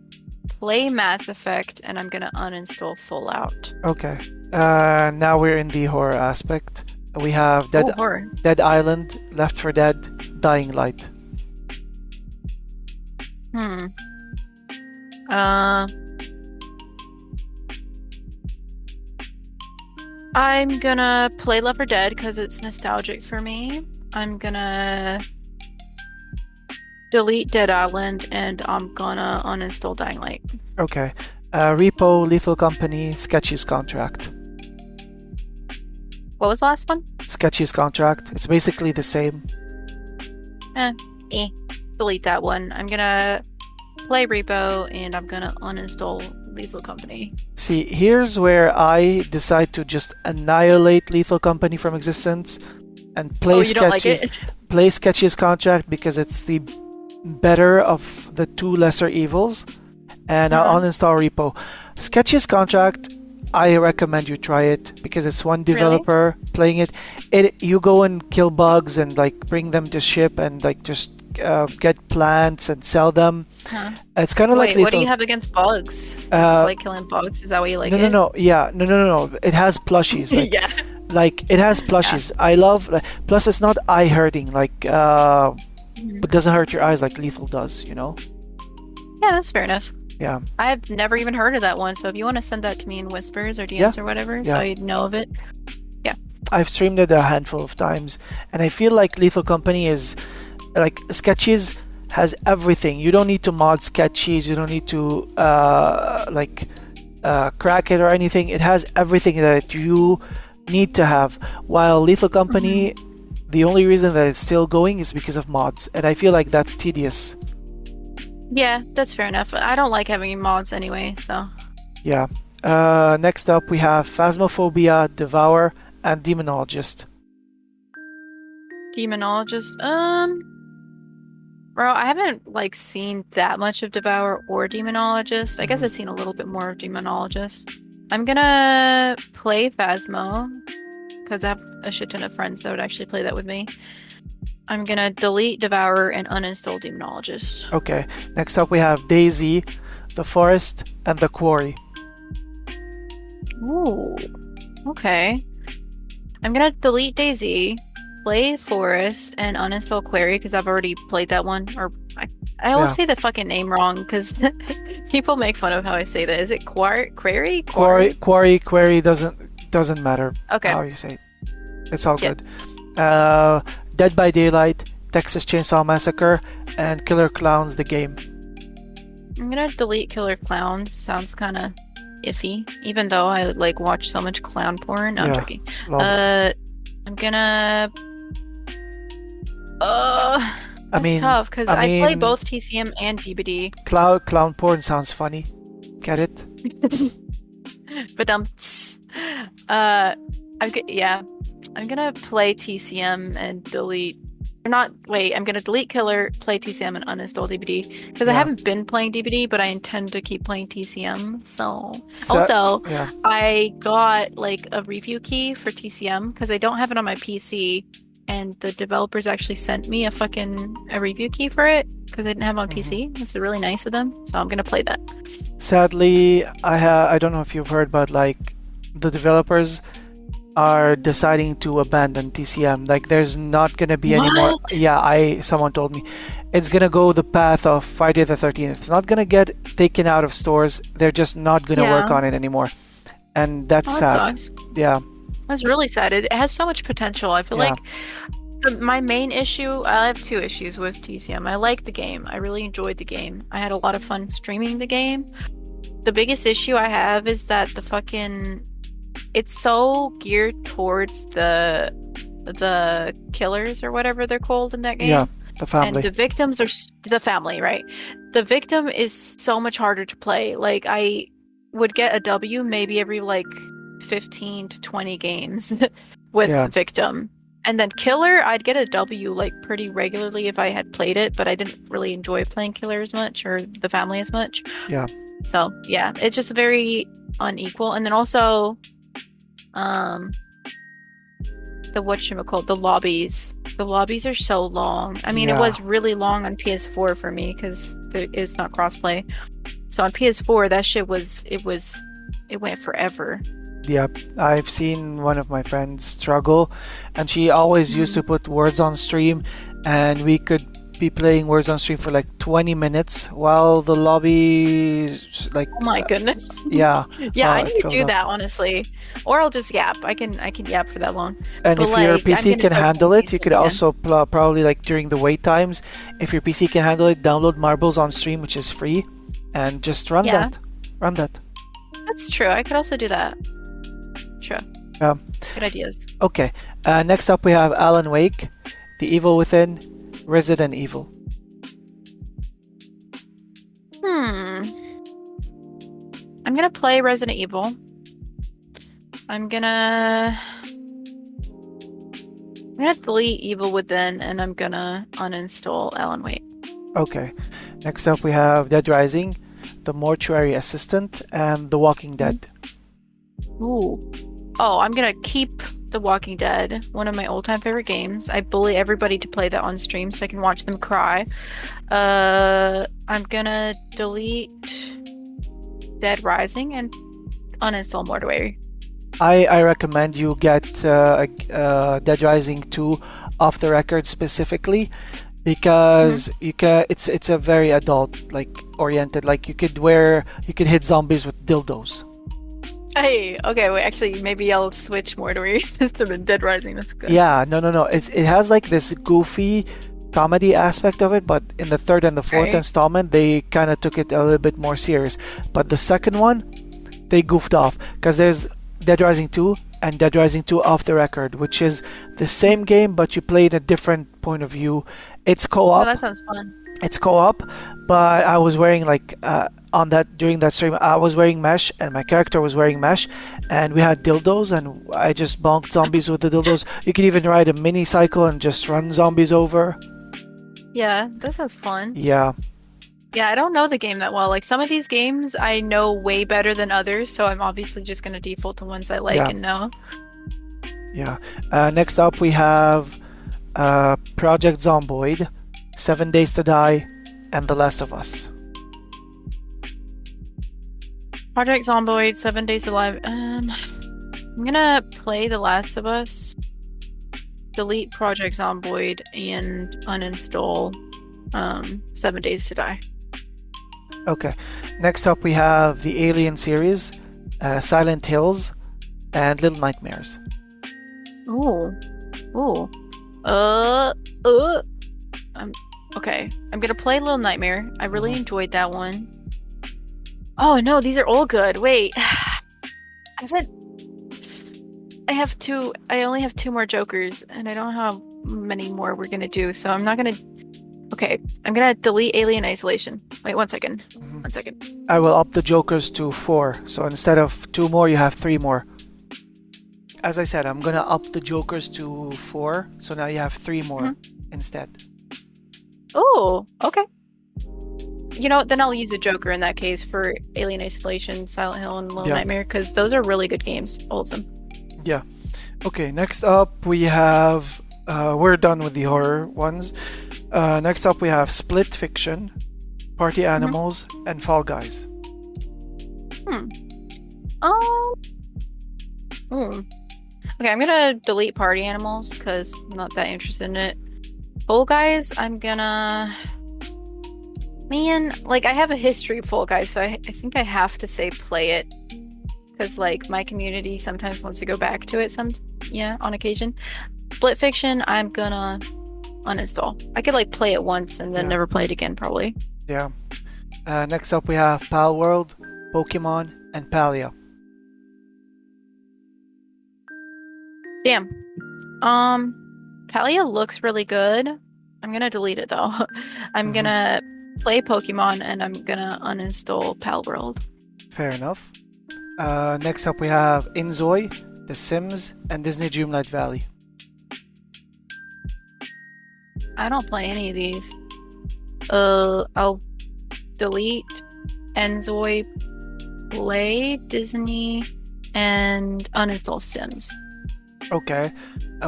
play Mass Effect and I'm gonna uninstall Fallout. Okay. Now we're in the horror aspect. We have horror. Dead Island, Left 4 Dead, Dying Light. I'm gonna play Left 4 Dead because it's nostalgic for me. I'm gonna delete Dead Island and I'm gonna uninstall Dying Light. Okay. Repo, Lethal Company, Sketchy's Contract. What was the last one? Sketchy's Contract. It's basically the same. Delete that one. I'm gonna play Repo and I'm gonna uninstall Lethal Company. See, here's where I decide to just annihilate Lethal Company from existence and play play Sketchy's Contract because it's the better of the two lesser evils, and I'll uninstall Repo. Sketchy's Contract, I recommend you try it because it's one developer playing it. You go and kill bugs and like bring them to ship and like just get plants and sell them. It's kind of like Wait, what do you have against bugs? Like killing bugs? Is that why you like it? No. Yeah, no. It has plushies. Like, yeah. Like it has plushies. I love. Plus, it's not eye hurting. Like it doesn't hurt your eyes like Lethal does. You know. Yeah, that's fair enough. Yeah. I've never even heard of that one. So if you want to send that to me in whispers or DMs or whatever, so I know of it. Yeah. I've streamed it a handful of times, and I feel like Lethal Company is like Sketchies has everything. You don't need to mod Sketchies. You don't need to crack it or anything. It has everything that you need to have. While Lethal Company, the only reason that it's still going is because of mods, and I feel like that's tedious. Yeah, that's fair enough. I don't like having mods anyway, so. Yeah. Next up, we have Phasmophobia, Devour, and Demonologist. Demonologist, bro, I haven't like seen that much of Devour or Demonologist. I guess I've seen a little bit more of Demonologist. I'm gonna play Phasmo because I have a shit ton of friends that would actually play that with me. I'm gonna delete Devour and uninstall Demonologist. Okay. Next up, we have Daisy, The Forest, and The Quarry. Ooh. Okay. I'm gonna delete Daisy, play Forest, and uninstall Quarry because I've already played that one. Or I always say the fucking name wrong because people make fun of how I say that. Is it Quarry? Quarry doesn't matter how you say it. It's all good. Dead by Daylight, Texas Chainsaw Massacre, and Killer Clowns the game. I'm gonna delete Killer Clowns. Sounds kind of iffy, even though I like watch so much clown porn. No, I'm joking. I'm gonna. That's tough because I play both TCM and DBD. Clown porn sounds funny. Get it? But I'm gonna play TCM and delete. I'm gonna delete Killer, play TCM, and uninstall DBD because I haven't been playing DBD, but I intend to keep playing TCM. So also, I got like a review key for TCM because I don't have it on my PC, and the developers actually sent me a review key for it because I didn't have it on PC. It's really nice of them, so I'm gonna play that. Sadly, I don't know if you've heard, but like the developers are deciding to abandon TCM. Like there's not gonna be any more. Yeah, someone told me it's gonna go the path of Friday the 13th. It's not gonna get taken out of stores. They're just not gonna work on it anymore, and that's sad. Sucks. Yeah, that's really sad. It has so much potential. I feel like my main issue. I have two issues with TCM. I like the game. I really enjoyed the game. I had a lot of fun streaming the game. The biggest issue I have is that it's so geared towards the killers or whatever they're called in that game. The And family. the victims are the family, right? The victim is so much harder to play. Like I would get a W maybe every like 15 to 20 games with Yeah, victim. And then killer, I'd get a W like pretty regularly if I had played it, but I didn't really enjoy playing killer as much or the family as much. yeah, So yeah, it's just very unequal. And then also, um, the whatchamacallit, the lobbies. The lobbies are so long. I mean, it yeah, was really long on PS4 for me because it's not crossplay. So on PS4, that shit it went forever. yeah. I've seen one of my friends struggle, and she always used to Mhm. put words on stream, and we could be playing words on stream for like 20 minutes while the lobby, like, Oh my goodness. yeah, Yeah, while I it need to fills do up. that honestly. Or I'll just yap. I can yap for that long. And But if your like, I'm PC gonna can start handle playing it, you seasons could again. also probably like during the wait times, if your PC can handle it, download Marbles on stream, which is free, and just run Yeah, that. Run that. that's true. I could also do that. True. Um, Good ideas. okay. Next up, we have Alan Wake, The Evil Within, Resident Evil. Hmm. I'm gonna play Resident Evil. I'm gonna delete Evil Within and I'm gonna uninstall Alan Wake. Okay. Next up, we have Dead Rising, The Mortuary Assistant, and The Walking Dead. Ooh. Oh, I'm gonna keep The Walking Dead, one of my all-time favorite games. I bully everybody to play that on stream so I can watch them cry. I'm gonna delete Dead Rising and uninstall Mortuary. I recommend you get Dead Rising 2 off the record specifically because you can it's a very adult like oriented, like you could hit zombies with dildos. Hey, okay, wait, actually, maybe I'll switch Mortuary system in Dead Rising. That's good. Yeah, no. It has like this goofy comedy aspect of it, but in the third and the fourth Okay. installment, they kind of took it a little bit more serious. But the second one, they goofed off because there's Dead Rising 2 and Dead Rising 2 Off the Record, which is the same game, but you play in a different point of view. It's Oh, co-op. that sounds fun. It's co-op, but I was wearing like on that during that stream, I was wearing mesh and my character was wearing mesh, and we had dildos, and I just bonked zombies with the dildos. You could even ride a mini cycle and just run zombies over. Yeah, that sounds fun. Yeah, Yeah, I don't know the game that well. Like some of these games I know way better than others, so I'm obviously just gonna default to ones I like yeah, and know. yeah. Next up, we have Project Zomboid, 7 Days to Die, and The Last of Us. Project Zomboid, 7 Days Alive. I'm gonna play The Last of Us, delete Project Zomboid, and uninstall 7 Days to Die. Okay. Next up, we have the Alien series, Silent Hills, and Little Nightmares. Ooh. Ooh. Uh, uh. Okay. I'm gonna play Little Nightmare. I really enjoyed that one. Oh no, these are all good. Wait. I haven't. I only have two more Jokers, and I don't know how many more we're gonna do, so I'm not gonna. Okay, I'm gonna delete Alien Isolation. Wait, 1 second. 1 second. I will up the Jokers to 4, so instead of 2 more, you have 3 more. As I said, I'm gonna up the Jokers to 4, so now you have 3 more instead. Oh, okay. You know, then I'll use a Joker in that case for Alien Isolation, Silent Hill, and Little Yeah. Nightmare, because those are really good games, all of them. Yeah. Okay, next up we have. We're done with the horror ones. Next up we have Split Fiction, Party Animals, and Fall Guys. Um. Hmm. Okay, I'm gonna delete Party Animals because I'm not that interested in it. Fall Guys, I'm gonna. Man, like I have a history of Fall Guys, so I think I have to say play it because like my community sometimes wants to go back to it. On occasion. Split Fiction, I'm gonna uninstall. I could like play it once and then Yeah. never play it again, probably. Yeah. Next up we have Pal World, Pokemon, and Palia. Damn. Palia looks really good. I'm gonna delete it though. I'm Mhm. gonna play Pokemon and I'm gonna uninstall Pal World. Fair enough. Next up we have Inzoi, The Sims, and Disney Dreamlight Valley. I don't play any of these. I'll delete Enzoy, play Disney, and uninstall Sims. Okay.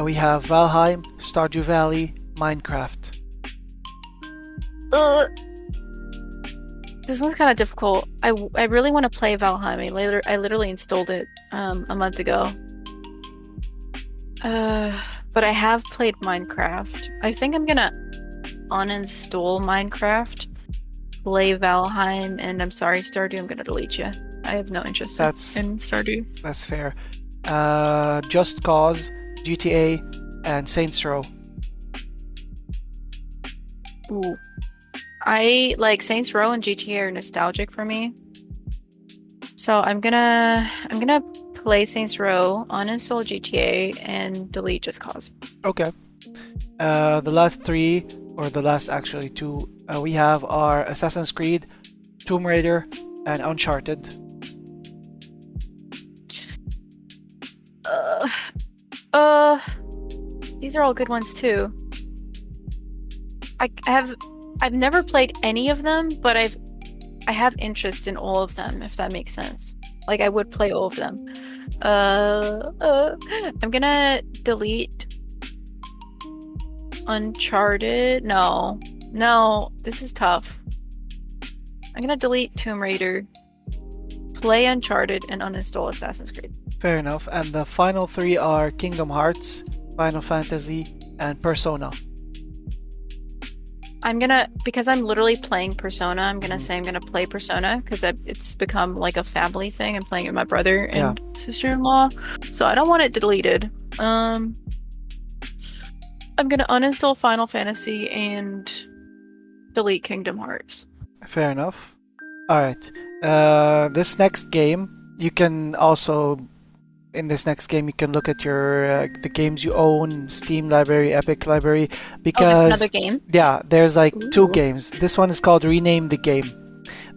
We have Valheim, Stardew Valley, Minecraft. This one's kind of difficult. I really want to play Valheim. I literally installed it a month ago. But I have played Minecraft. I think I'm gonna uninstall Minecraft, play Valheim, and I'm sorry, Stardew, I'm gonna delete you. I have no interest in Stardew. That's fair. Just Cause, GTA, and Saints Row. Ooh. I like Saints Row and GTA are nostalgic for me. So I'm gonna play Saints Row, uninstall GTA, and delete Just Cause. Okay. The last three, or the last actually two, we have are Assassin's Creed, Tomb Raider, and Uncharted. These are all good ones too. I've never played any of them, but I have interest in all of them, if that makes sense. Like I would play all of them. I'm gonna delete Uncharted. No, this is tough. I'm gonna delete Tomb Raider, play Uncharted, and uninstall Assassin's Creed. Fair enough. And the final three are Kingdom Hearts, Final Fantasy, and Persona. Because I'm literally playing Persona, I'm gonna say I'm gonna play Persona because it's become like a family thing. I'm playing with my brother and sister-in-law, so I don't want it deleted. I'm gonna uninstall Final Fantasy and delete Kingdom Hearts. Fair enough. Alright. This next game, you can also... In this next game, you can look at your the games you own, Steam library, Epic library, because there's another game? Yeah, there's like two Ooh. games. This one is called Rename the Game.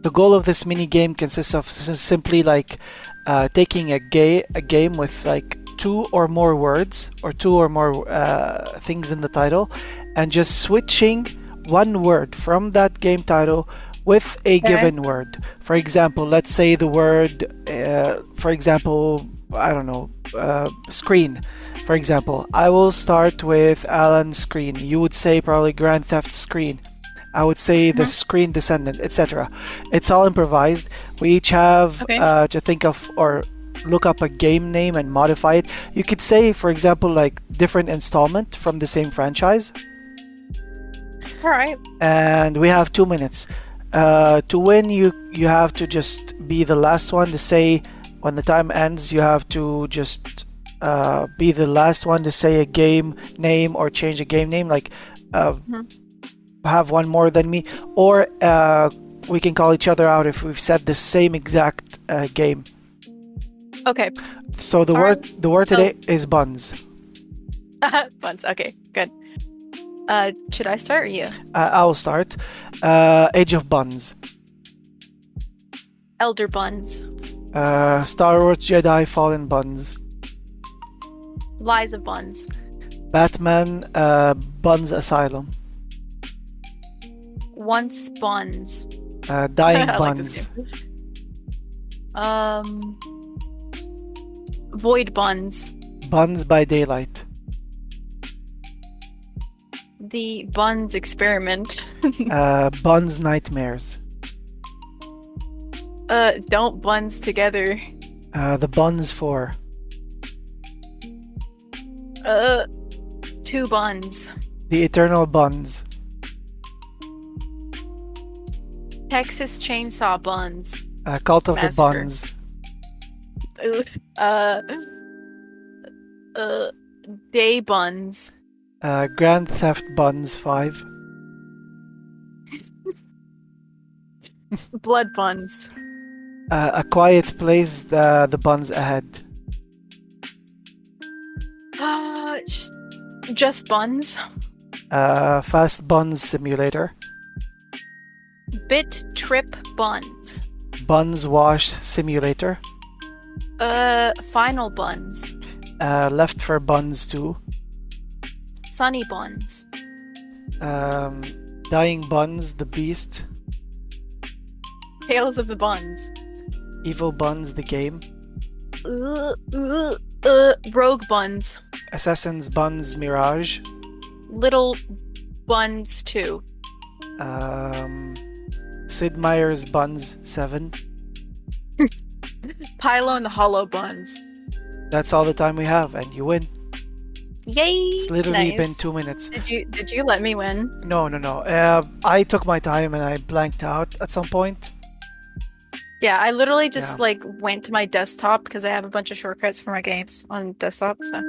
The goal of this mini game consists of simply like taking a game with like two or more words or two or more things in the title, and just switching one word from that game title with a given word. For example, let's say the word, I don't know, screen. For example, I will start with Alan Screen. You would say probably Grand Theft Screen. I would say the Screen Descendant, etc. It's all improvised. We each have to think of or look up a game name and modify it. You could say, for example, like different installment from the same franchise. All right. And we have 2 minutes. To win, you have to just be the last one to say. When the time ends, you have to just be the last one to say a game name or change a game name, like have one more than me, or we can call each other out if we've said the same exact game. Okay. So the word today is buns. Buns. Okay, good. Should I start or you? I will start. Age of Buns. Elder Buns. Star Wars Jedi Fallen Buns. Lies of Buns. Batman Buns Asylum. Once Buns. Dying Buns. Void Buns. Buns by Daylight. The Buns Experiment. Buns Nightmares. Don't Buns Together. The Buns 4. Two Buns. The Eternal Buns. Texas Chainsaw Buns. Cult of Massacre. the Buns. Day Buns. Grand Theft Buns 5. Blood Buns. A Quiet Place, the Buns Ahead. Just Buns. Fast Buns Simulator. Bit Trip Buns. Buns Wash Simulator. Final Buns. Left for Buns 2. Sunny Buns. Dying Buns, The Beast. Tales of the Buns. Evil Buns, The Game. Rogue Buns. Assassin's Buns, Mirage. Little Buns 2. Sid Meier's Buns 7. Pilo and the Hollow Buns. That's all the time we have, and you win. Yay! It's literally Nice. been 2 minutes. Did you let me win? No. I took my time and I blanked out at some point. Yeah, I literally just Yeah. went to my desktop because I have a bunch of shortcuts for my games on desktop. So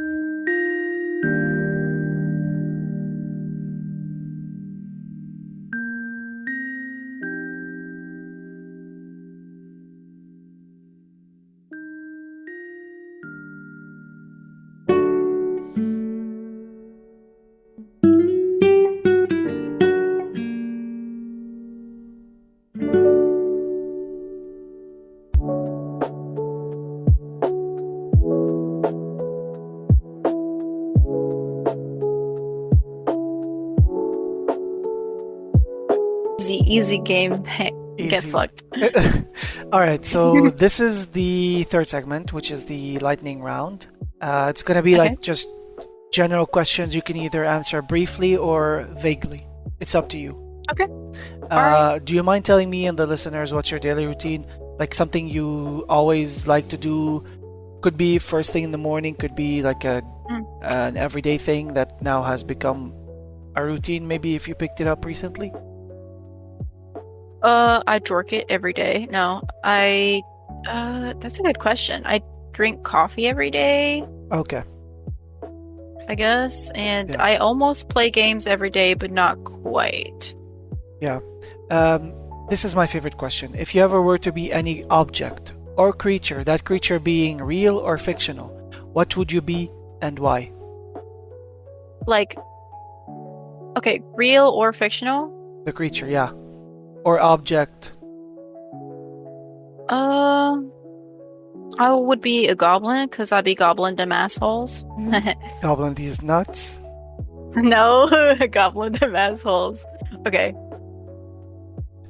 easy game. Get Easy. fucked. All right, so this is the third segment, which is the lightning round. It's gonna be Okay. like just general questions. You can either answer briefly or vaguely. It's up to you. Okay. Alright. Do you mind telling me and the listeners what's your daily routine? Like something you always like to do? Could be first thing in the morning. Could be like an everyday thing that now has become a routine. Maybe if you picked it up recently. I drink it every day. No, that's a good question. I drink coffee every day, Okay. I guess, and Yeah. I almost play games every day, but not quite. Yeah. This is my favorite question. If you ever were to be any object or creature, that creature being real or fictional, what would you be and why? Like, okay, real or fictional? The creature, yeah. Or object. I would be a goblin because I'd be goblin them assholes. Goblin these nuts. No, goblin them assholes. Okay.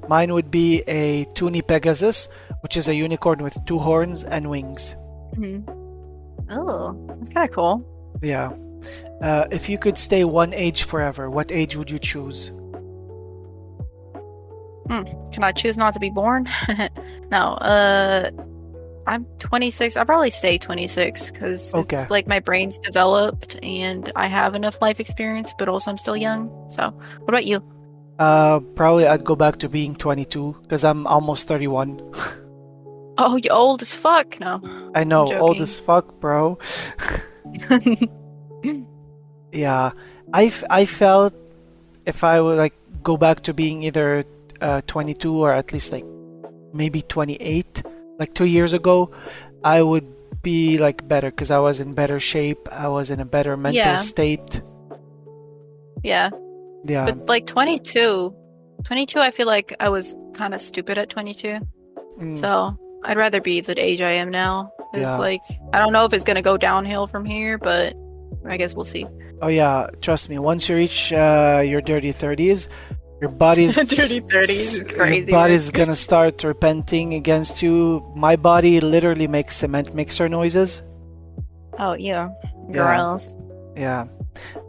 Mine would be a Tuni Pegasus, which is a unicorn with 2 horns and wings. Oh, that's kind of cool. Yeah. If you could stay one age forever, what age would you choose? Can I choose not to be born? No, I'm 26. I'll probably stay 26 because Okay. it's like my brain's developed and I have enough life experience, but also I'm still young. So, what about you? Probably I'd go back to being 22 because I'm almost 31. Oh, you're old as fuck. No. I know, old joking. as fuck, bro. Yeah, I felt if I would like go back to being either 22 or at least like maybe 28, like 2 years ago, I would be like better because I was in better shape. I was in a better mental Yeah. state. Yeah. Yeah, But like 22, I feel like I was kind of stupid at 22. mm, So I'd rather be the age I am now. It's Yeah. like, I don't know if it's going to go downhill from here, but I guess we'll see. oh yeah, trust me. Once you reach your dirty 30s, your body's Dirty 30s is crazy, Your body's gonna start repenting against you. My body literally makes cement mixer noises. Oh, yeah. Yeah. Gross. Yeah.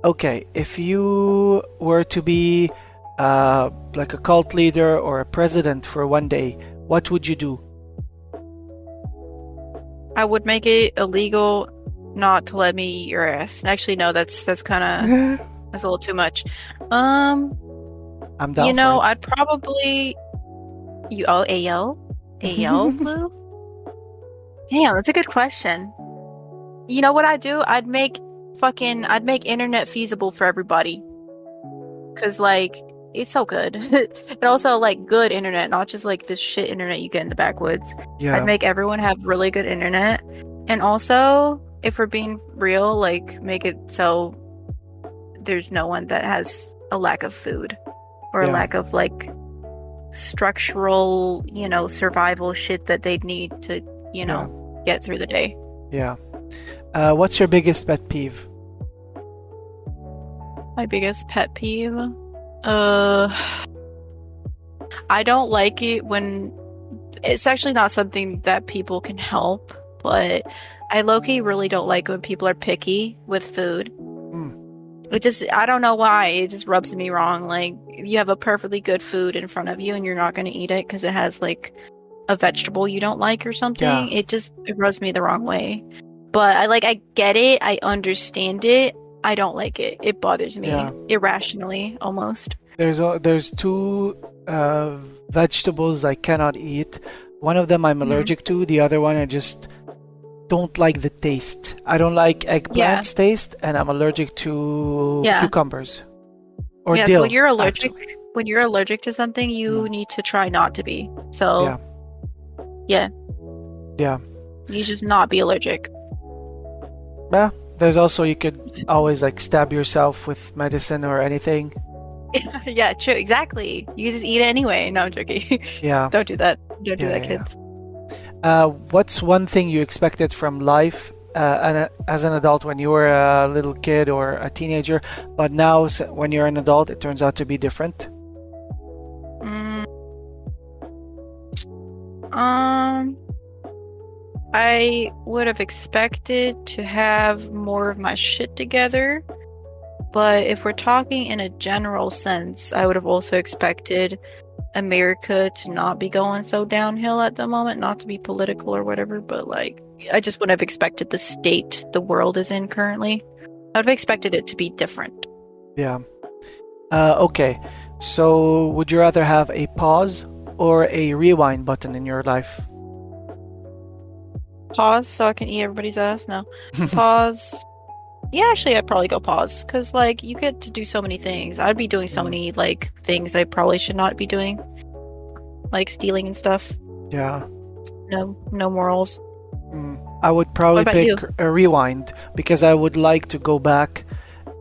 Okay, if you were to be like a cult leader or a president for one day, what would you do? I would make it illegal not to let me eat your ass. Actually, no, that's kind of that's a little too much. I'm down You know, for it. I'd probably AL blue. Damn, that's a good question. You know what I'd do? I'd make internet feasible for everybody. Cause like it's so good. And also like good internet, not just like this shit internet you get in the backwoods. Yeah. I'd make everyone have really good internet. And also, if we're being real, like make it so there's no one that has a lack of food or a Yeah. lack of like structural, survival shit that they'd need to, Yeah. get through the day. Yeah. What's your biggest pet peeve? My biggest pet peeve? I don't like it when it's actually not something that people can help, but I low-key really don't like when people are picky with food. Mm. I don't know why, it just rubs me wrong. Like, you have a perfectly good food in front of you and you're not going to eat it because it has like a vegetable you don't like or something. Yeah. It rubs me the wrong way. But I get it, I understand it. I don't like it. It bothers me Yeah. irrationally almost. There's two vegetables I cannot eat. One of them I'm allergic to. The other one I just don't like the taste. I don't like eggplant's taste, and I'm allergic to cucumbers or So dill. when you're allergic to something, you need to try not to be. So yeah. You just not be allergic. Yeah. There's also, you could always like stab yourself with medicine or anything. Yeah, true. Exactly. You just eat it anyway. No, I'm joking. Yeah. Don't do that. Don't do that, kids. What's one thing you expected from life as an adult when you were a little kid or a teenager, but now when you're an adult, it turns out to be different? I would have expected to have more of my shit together. But if we're talking in a general sense, I would have also expected America to not be going so downhill at the moment, not to be political or whatever, but like, I just wouldn't have expected the state the world is in currently. I would have expected it to be different. Yeah. Okay. So would you rather have a pause or a rewind button in your life? Pause so I can eat everybody's ass? No. Pause. Yeah, actually, I'd probably go pause because, like, you get to do so many things. I'd be doing so many, like, things I probably should not be doing, like stealing and stuff. Yeah. No morals. I would probably pick a rewind because I would like to go back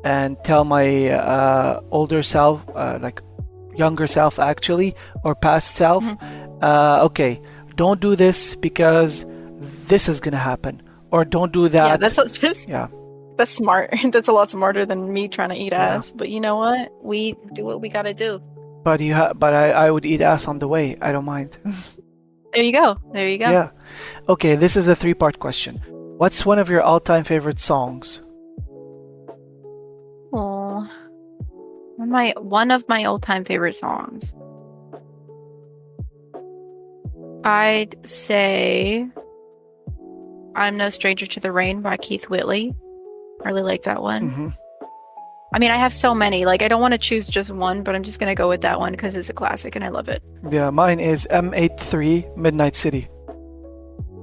and tell my older self, like younger self actually, or past self, okay, don't do this because this is gonna happen, or don't do that. Yeah, that's smart. That's a lot smarter than me trying to eat ass. But you know what? We do what we gotta do. But I would eat ass on the way. I don't mind. There you go. Yeah. Okay, this is the 3-part question. What's one of your all-time favorite songs? Oh, one of my all-time favorite songs. I'd say I'm No Stranger to the Rain by Keith Whitley. I really like that one. I mean, I have so many. Like, I don't want to choose just one, but I'm just going to go with that one because it's a classic and I love it. Yeah, mine is M83 Midnight City.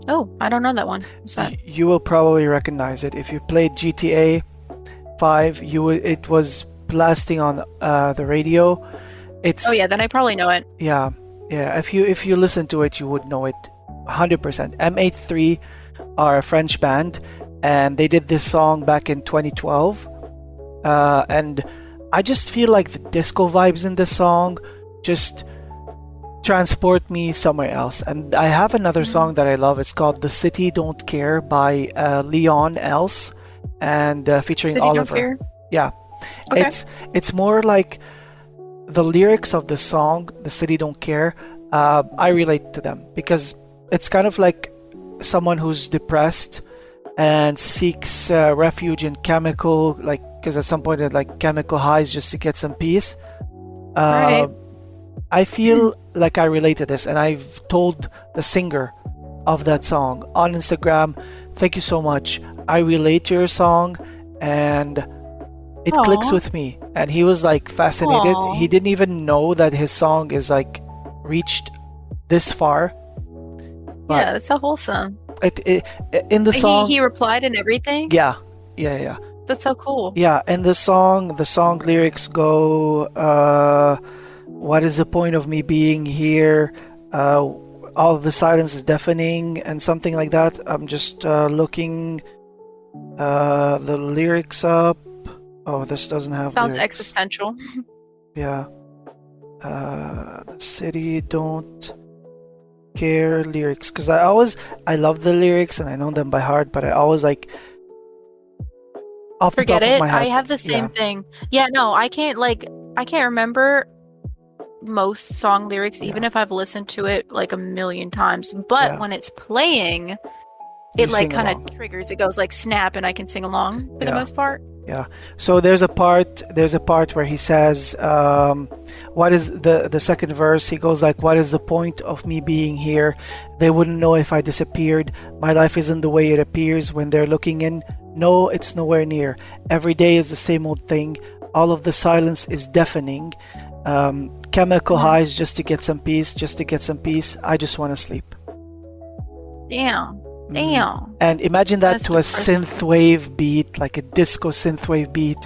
Oh, I don't know that one. What's that? You will probably recognize it. If you played GTA 5, it was blasting on the radio. Oh yeah, then I probably know it. Yeah. If you listen to it, you would know it 100%. M83 are a French band, and they did this song back in 2012. And I just feel like the disco vibes in this song just transport me somewhere else. And I have another song that I love. It's called "The City Don't Care" by Leon Else and featuring City Oliver. Don't Care? Yeah. Okay. It's more like the lyrics of the song, "The City Don't Care." I relate to them because it's kind of like someone who's depressed and seeks refuge in chemical, like, because at some point it like chemical highs just to get some peace. Right. I feel like I relate to this, and I've told the singer of that song on Instagram, thank you so much. I relate to your song, and it clicks with me. And he was like fascinated. Aww. He didn't even know that his song is like reached this far. But yeah, that's so wholesome. In the song, He replied and everything? Yeah. That's so cool. Yeah, and the song lyrics go, what is the point of me being here? All of the silence is deafening, and something like that. I'm just looking the lyrics up. Oh, this doesn't have Sounds lyrics. existential. Yeah. The city don't care lyrics, because I love the lyrics and I know them by heart, but I always like off the Forget top of it. my I head. have the Yeah. same thing. Yeah, no, I can't remember most song lyrics, even Yeah. if I've listened to it like a million times. But Yeah. when it's playing, You it like sing kind of along. triggers. It goes like snap, and I can sing along for the Yeah. most part. Yeah. So there's a part where he says, what is the second verse? He goes like, what is the point of me being here? They wouldn't know if I disappeared. My life isn't the way it appears when they're looking in. No, it's nowhere near. Every day is the same old thing. All of the silence is deafening. Chemical Mhm. highs just to get some peace, just to get some peace. I just want to sleep. Damn. Mhm. Damn. And imagine that That's to a depressing. synthwave beat, like a disco synthwave beat.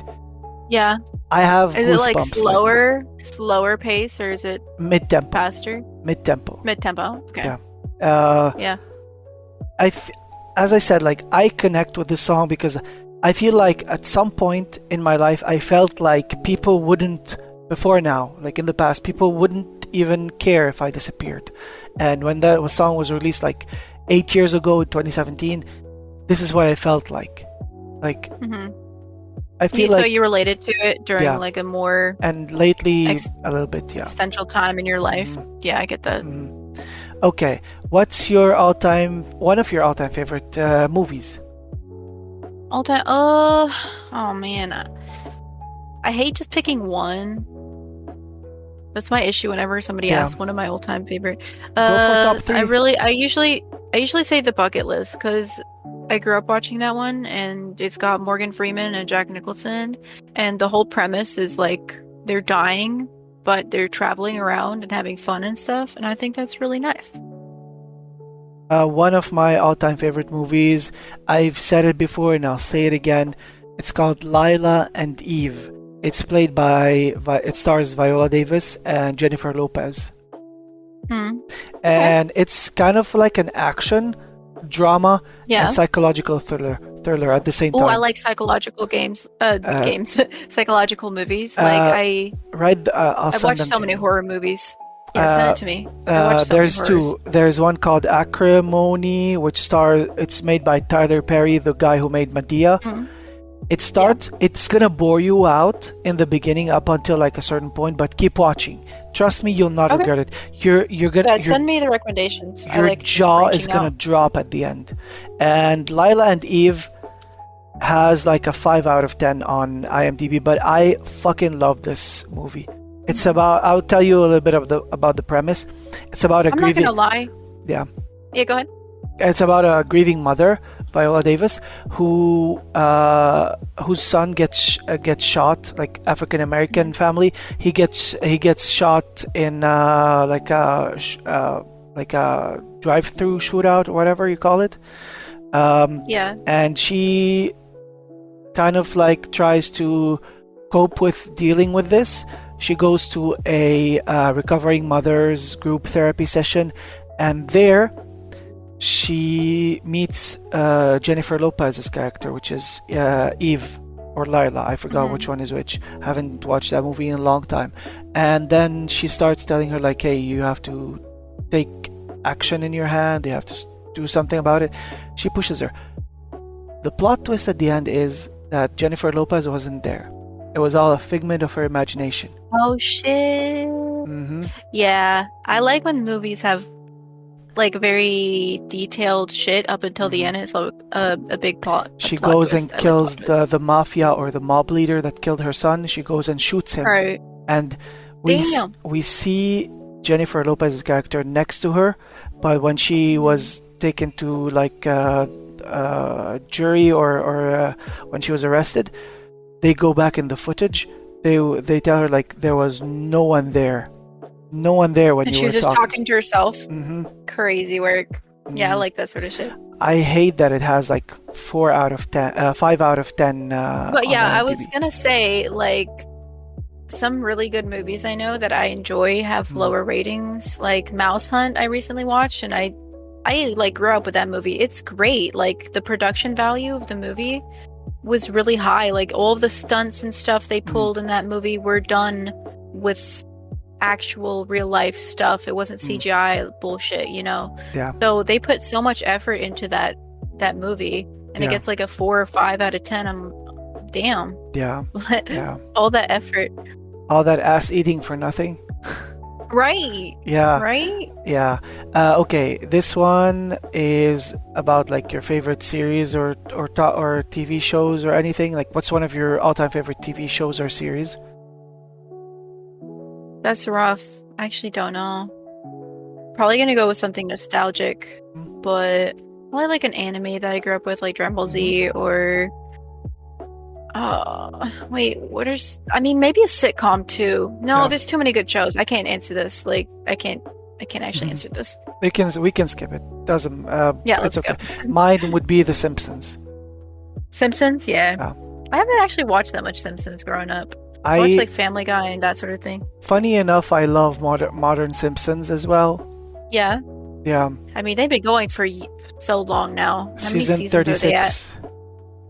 Yeah. I have Is it like goosebumps slower pace, or is it mid-tempo. faster? Mid-tempo. Mid-tempo. Okay. Yeah. Uh, Yeah. I, as I said, like I connect with this song because I feel like at some point in my life I felt like people wouldn't, before now, like in the past, people wouldn't even care if I disappeared. And when that song was released like 8 years ago in 2017, this is what I felt like. Like hmm I feel So like, you related to it during yeah. like a more and lately ex- a little bit, yeah. existential time in your life. Mhm. Yeah, I get that. Mhm. Okay, what's one of your all-time favorite movies? All time. Oh man, I hate just picking one. That's my issue whenever somebody Yeah. asks one of my all-time favorite. Go for top three. I usually say The Bucket List because I grew up watching that one, and it's got Morgan Freeman and Jack Nicholson, and the whole premise is like they're dying, but they're traveling around and having fun and stuff, and I think that's really nice. One of my all-time favorite movies, I've said it before and I'll say it again. It's called Lila and Eve. It's played it stars Viola Davis and Jennifer Lopez. Hmm. And it's kind of like an action, drama, Yeah. and psychological thriller at the same Oh, time. I like psychological psychological movies. Like Right, I'll I've send watched them so to many you. horror movies. Yeah, send it to me. I watched so There's many horrors. two. There's one called Acrimony, it's made by Tyler Perry, the guy who made Medea. Mhm. It's gonna bore you out in the beginning up until like a certain point, but keep watching. Trust me, you'll not Okay. regret it. You're gonna Yeah, your, send me the recommendations. I your like jaw is branching gonna out. drop at the end. And Lila and Eve has like a 5 out of 10 on IMDb, but I fucking love this movie. It's about, I'll tell you a little bit about the premise. It's about a I'm not grieving, gonna lie. yeah. Yeah, go ahead. It's about a grieving mother, Viola Davis, whose son gets shot, like African American family. He gets shot in like a drive-through shootout, or whatever you call it. Yeah. And she kind of like tries to cope with dealing with this. She goes to a recovering mothers group therapy session, and there she meets Jennifer Lopez's character, which is Eve or Lila. I forgot which one is which. Haven't watched that movie in a long time. And then she starts telling her like, hey, you have to take action in your hand. You have to do something about it. She pushes her. The plot twist at the end is that Jennifer Lopez wasn't there. It was all a figment of her imagination. Oh shit. Hmm. Yeah, I like when movies have like very detailed shit up until the end. It's like a big plot. She plot goes twist. and I like kills plot twists. the mafia or the mob leader that killed her son. She goes and shoots him. Right. And Damn. we see Jennifer Lopez's character next to her, but when she was taken to like jury or when she was arrested, they go back in the footage. They tell her like there was no one there when And you she were was just talking to herself. Hmm. Crazy work. Yeah, I like that sort of shit. I hate that it has like 4 out of 10, 5 out of 10. But on yeah, I was IMDb. gonna say like some really good movies I know that I enjoy have lower ratings. Like Mouse Hunt, I recently watched, and I like grew up with that movie. It's great. Like the production value of the movie was really high. Like all of the stunts and stuff they Mm. pulled in that movie were done with actual real life stuff. It wasn't Mm. CGI bullshit, you know. Yeah. So they put so much effort into that movie, and it Yeah. gets like a 4 or 5 out of 10. I'm damn. Yeah. Yeah. All that effort. All that ass eating for nothing. Right. Yeah. Right? Yeah. Okay. This one is about like your favorite series or TV shows or anything. Like, what's one of your all-time favorite TV shows or series? That's rough. I actually don't know. Probably gonna go with something nostalgic, Mm. but probably like an anime that I grew up with, like Dragon Ball Z, or wait, I mean, maybe a sitcom too. No, Yeah. there's too many good shows. I can't answer this. Like, I can't actually answer this. We can skip it. Doesn't. Yeah, It's let's okay. go. Mine would be The Simpsons. Simpsons, yeah. Yeah. I haven't actually watched that much Simpsons growing up. I watched I like Family Guy and that sort of thing. Funny enough, I love modern Simpsons as well. Yeah. Yeah. I mean, they've been going for so long now. How many Season seasons are they at? 36.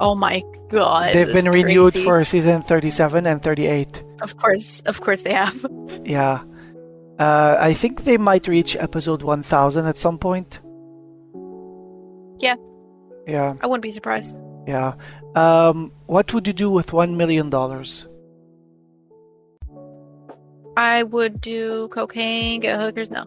Oh my God, They've that's been renewed crazy. for season 37 and 38. Of course they have. Yeah. I think they might reach episode 1000 at some point. Yeah. Yeah. I wouldn't be surprised. Yeah. What would you do with $1 million? I would do cocaine, get hookers. No.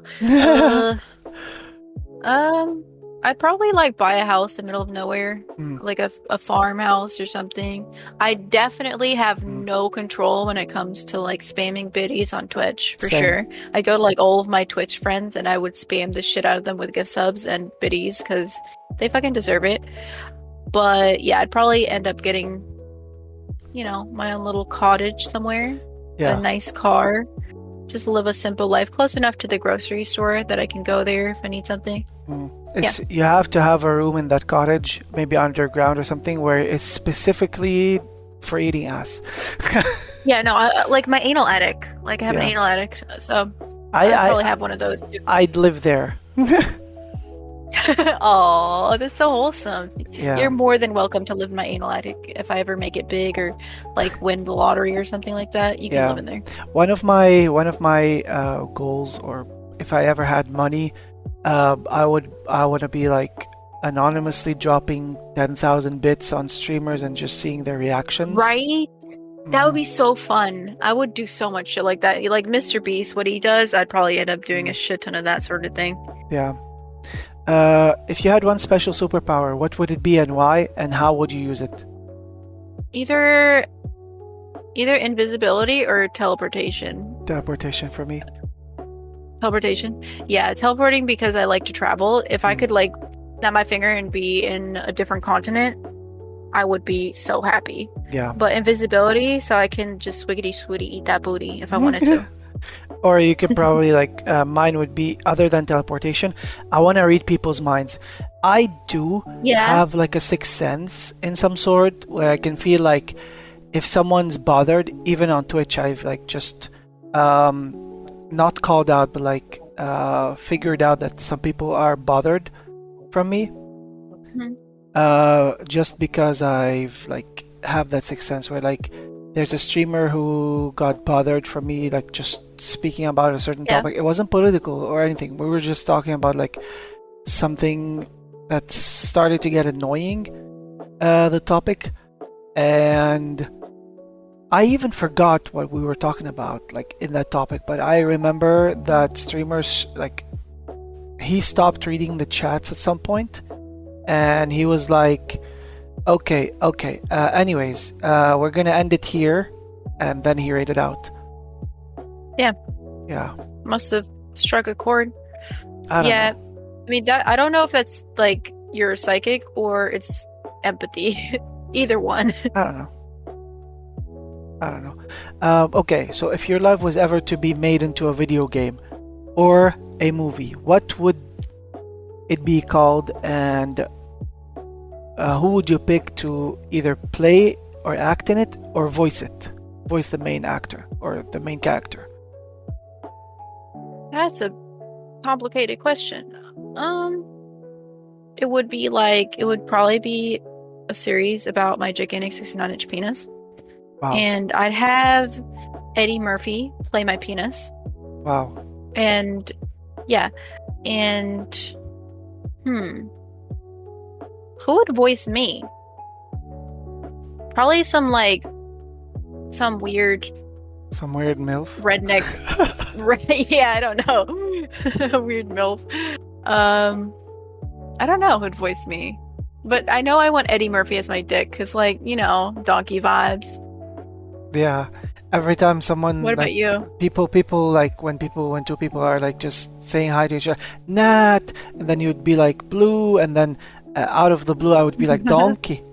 I'd probably like buy a house in the middle of nowhere, Mm. like a farmhouse or something. I definitely have Mm. no control when it comes to like spamming biddies on Twitch, for Same. sure. I go to like all of my Twitch friends and I would spam the shit out of them with gift subs and biddies because they fucking deserve it. But yeah, I'd probably end up getting, my own little cottage somewhere, Yeah. a nice car, just live a simple life, close enough to the grocery store that I can go there if I need something. Mm. You have to have a room in that cottage, maybe underground or something, where it's specifically for eating ass. Yeah, no, like my anal attic. Like I have an Yeah. anal attic, so I'd probably have one of those too. I'd live there. Oh, that's so wholesome. Yeah. You're more than welcome to live in my anal attic if I ever make it big or like win the lottery or something like that. You can Yeah. live in there. One of my goals, or if I ever had money, I want to be like anonymously dropping 10,000 bits on streamers and just seeing their reactions. Right? That would be so fun. I would do so much shit like that. Like Mr. Beast, what he does, I'd probably end up doing a shit ton of that sort of thing. Yeah. If you had one special superpower, what would it be and why, and how would you use it? Either invisibility or teleportation. Teleportation for me. Teleportation. Yeah, teleporting because I like to travel. If I could like snap my finger and be in a different continent, I would be so happy. Yeah. But invisibility, so I can just swiggity swooty eat that booty if I wanted to. Or you could probably like mine would be, other than teleportation, I want to read people's minds. I do have like a sixth sense in some sort where I can feel like if someone's bothered, even on Twitch, I've like just not called out, but like figured out that some people are bothered from me. Just because I've like have that sixth sense where like there's a streamer who got bothered from me like just speaking about a certain topic. It wasn't political or anything. We were just talking about like something that started to get annoying, the topic, and I even forgot what we were talking about like in that topic, but I remember that streamers like he stopped reading the chats at some point and he was like, okay, anyways, we're gonna end it here, and then he read it out. Yeah. Must have struck a chord. I don't know. I mean that I don't know if that's like you're psychic or it's empathy. Either one. I don't know. Okay, so if your life was ever to be made into a video game or a movie, what would it be called, and who would you pick to either play or act in it or voice it? Voice the main actor or the main character. That's a complicated question. It would probably be a series about my gigantic 69-inch penis. Wow. And I'd have Eddie Murphy play my penis. Wow. And yeah. And who would voice me? Probably some weird MILF. redneck. Yeah, I don't know. Weird MILF. I don't know who'd voice me. But I know I want Eddie Murphy as my dick because, donkey vibes. Yeah. Every time someone What about you? people like when two people are like just saying hi to each other, Nat, and then you'd be like blue, and then out of the blue I would be like donkey.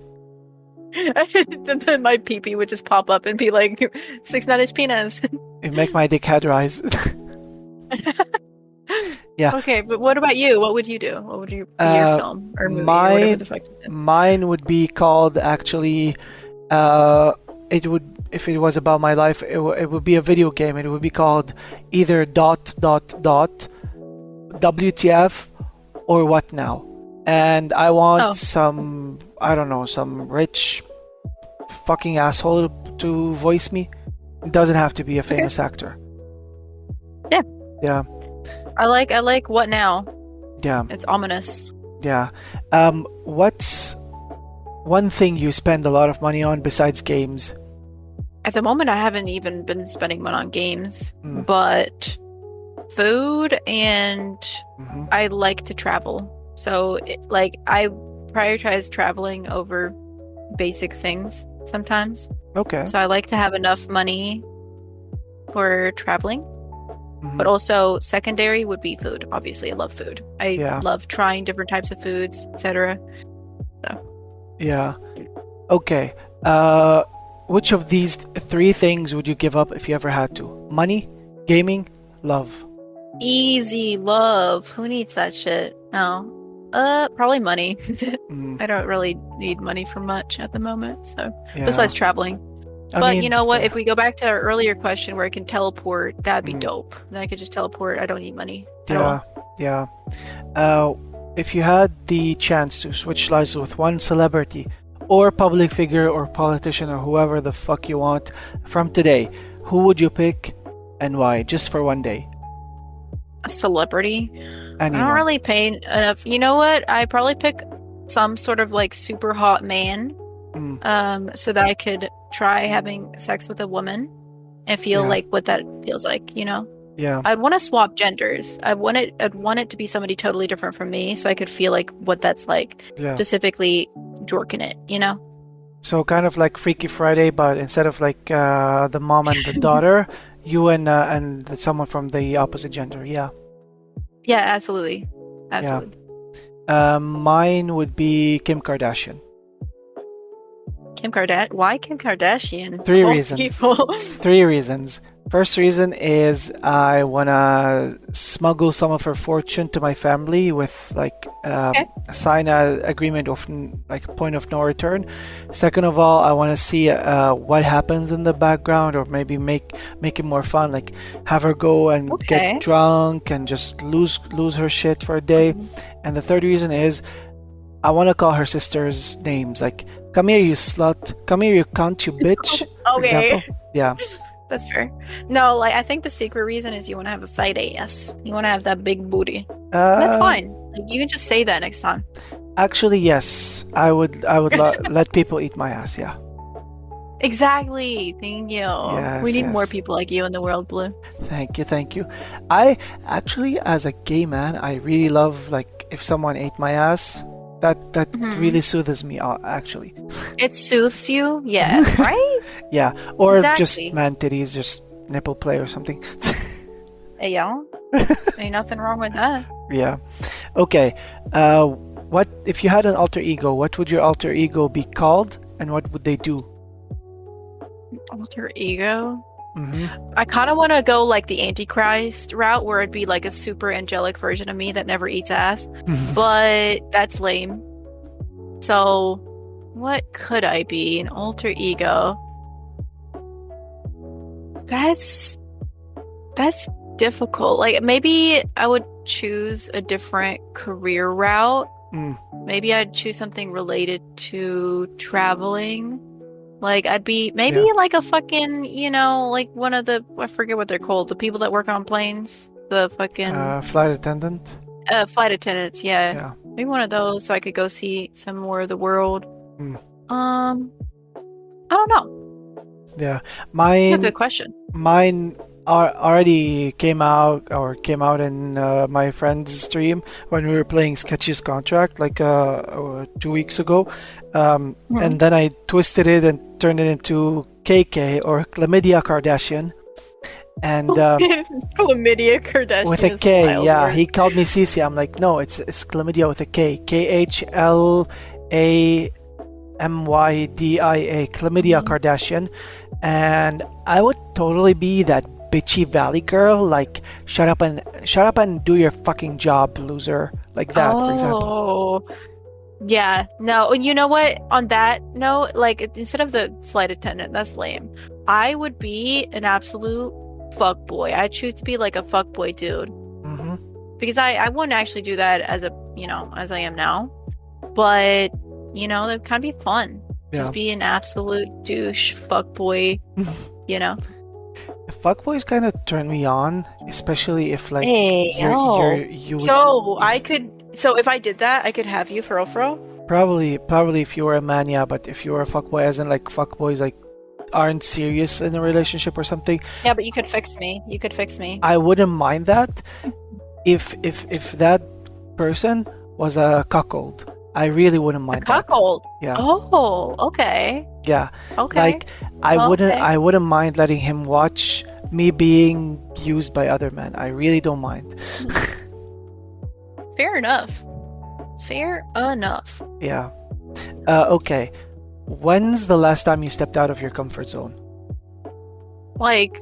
Then my pee-pee would just pop up and be like 69-inch penis. It make my dick head rise. Yeah. Okay, but what about you? What would you do? What would you be your film or movie or whatever the fuck you said? Mine would be called actually. It would, if it was about my life, it would be a video game. It would be called either ... WTF or What Now. And I want some, I don't know, some rich fucking asshole to voice me. It doesn't have to be a famous actor. Yeah. Yeah. I like What Now. Yeah. It's ominous. Yeah. What's one thing you spend a lot of money on besides games? At the moment, I haven't even been spending money on games, but food, and I like to travel. So, I prioritize traveling over basic things sometimes. Okay. So I like to have enough money for traveling. But also secondary would be food. Obviously, I love food. I love trying different types of foods, etc. So. Yeah. Okay. Which of these three things would you give up if you ever had to? Money, gaming, love. Easy love. Who needs that shit? No. Probably money. I don't really need money for much at the moment. So besides traveling. But you know what? If we go back to our earlier question where I can teleport, that'd be dope. Then I could just teleport. I don't need money at all. Yeah. If you had the chance to switch lives with one celebrity or public figure or politician or whoever the fuck you want from today, who would you pick and why? Just for one day. A celebrity? Anyone. I don't really pay enough. You know what? I'd probably pick some sort of super hot man. So that I could try having sex with a woman and feel like what that feels like, Yeah. I'd want to swap genders. I'd want it to be somebody totally different from me so I could feel like what that's like. Yeah. Specifically jorking it, So kind of like Freaky Friday, but instead of the mom and the daughter, you and someone from the opposite gender. Yeah. Yeah, absolutely. Absolutely. Yeah. Mine would be Kim Kardashian. Kim Kardashian? Why Kim Kardashian? Three reasons. First reason is I want to smuggle some of her fortune to my family with sign an agreement of point of no return. Second of all, I want to see what happens in the background, or maybe make it more fun, like have her go and get drunk and just lose her shit for a day. And the third reason is I want to call her sisters names, like, come here, you slut. Come here, you cunt, you bitch. Okay. Yeah. That's fair. No, I think the secret reason is you want to have a fat ass. You want to have that big booty. That's fine. You can just say that next time. Actually, yes. I would let people eat my ass, yeah. Exactly. Thank you. Yes, we need more people like you in the world, Blue. Thank you. I actually, as a gay man, I really love, if someone ate my ass. That really soothes me, actually. It soothes you? Yeah, right? Yeah, or just man titties, just nipple play or something. Yeah, ain't nothing wrong with that. Yeah. Okay. What if you had an alter ego? What would your alter ego be called, and what would they do? Alter ego? I kind of want to go the Antichrist route, where it'd be a super angelic version of me that never eats ass, but that's lame. So, what could I be? An alter ego? That's difficult. Maybe I would choose a different career route. maybe I'd choose something related to traveling. Like I'd be maybe Yeah. like a fucking, like one of the, I forget what they're called, the people that work on planes, the fucking Flight attendant. flight attendants, yeah. Yeah. Maybe one of those so I could go see some more of the world. Mm. I don't know. Yeah. That's a good Mine question. Mine already came out in my friend's stream when we were playing Sketch's Contract like 2 weeks ago. And then I twisted it and turned it into KK or Chlamydia Kardashian. And Chlamydia Kardashian with a is K, wild yeah. word. He called me Cece. I'm like, no, it's Chlamydia with a K. KHLAMYDIA, Chlamydia Kardashian. And I would totally be that bitchy valley girl, like shut up and do your fucking job, loser. Like that, for example. Oh, yeah. No, and you know what? On that note, like instead of the flight attendant, that's lame. I would be an absolute fuckboy. I choose to be like a fuckboy dude. Hmm. Because I wouldn't actually do that as as I am now. But, that can be fun. Yeah. Just be an absolute douche fuckboy, Fuckboys kind of turn me on, especially if like you would, So if I did that, I could have you for real? probably if you were a man, yeah, but if you were a fuckboy, as in like fuckboys like aren't serious in a relationship or something, Yeah, but you could fix me. You could fix me. I wouldn't mind that if that person was a cuckold. I really wouldn't mind that. Cuckold. Yeah. Oh, okay. Yeah. Okay. Like I wouldn't mind letting him watch me being used by other men. I really don't mind. Fair enough. Fair enough. Yeah. Okay. When's the last time you stepped out of your comfort zone? Like,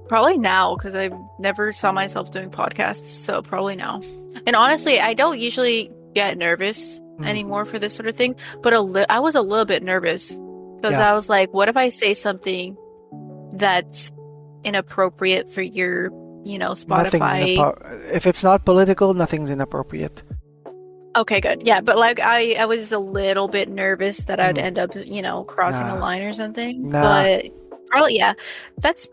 probably now, because I never saw myself doing podcasts, so probably now. And honestly, I don't usually get nervous anymore for this sort of thing, but I was a little bit nervous because I was like, what if I say something that's inappropriate for your, Spotify? If it's not political, nothing's inappropriate. Okay, good. Yeah, but like I was a little bit nervous that I'd end up, crossing a line or something. But probably, yeah. That's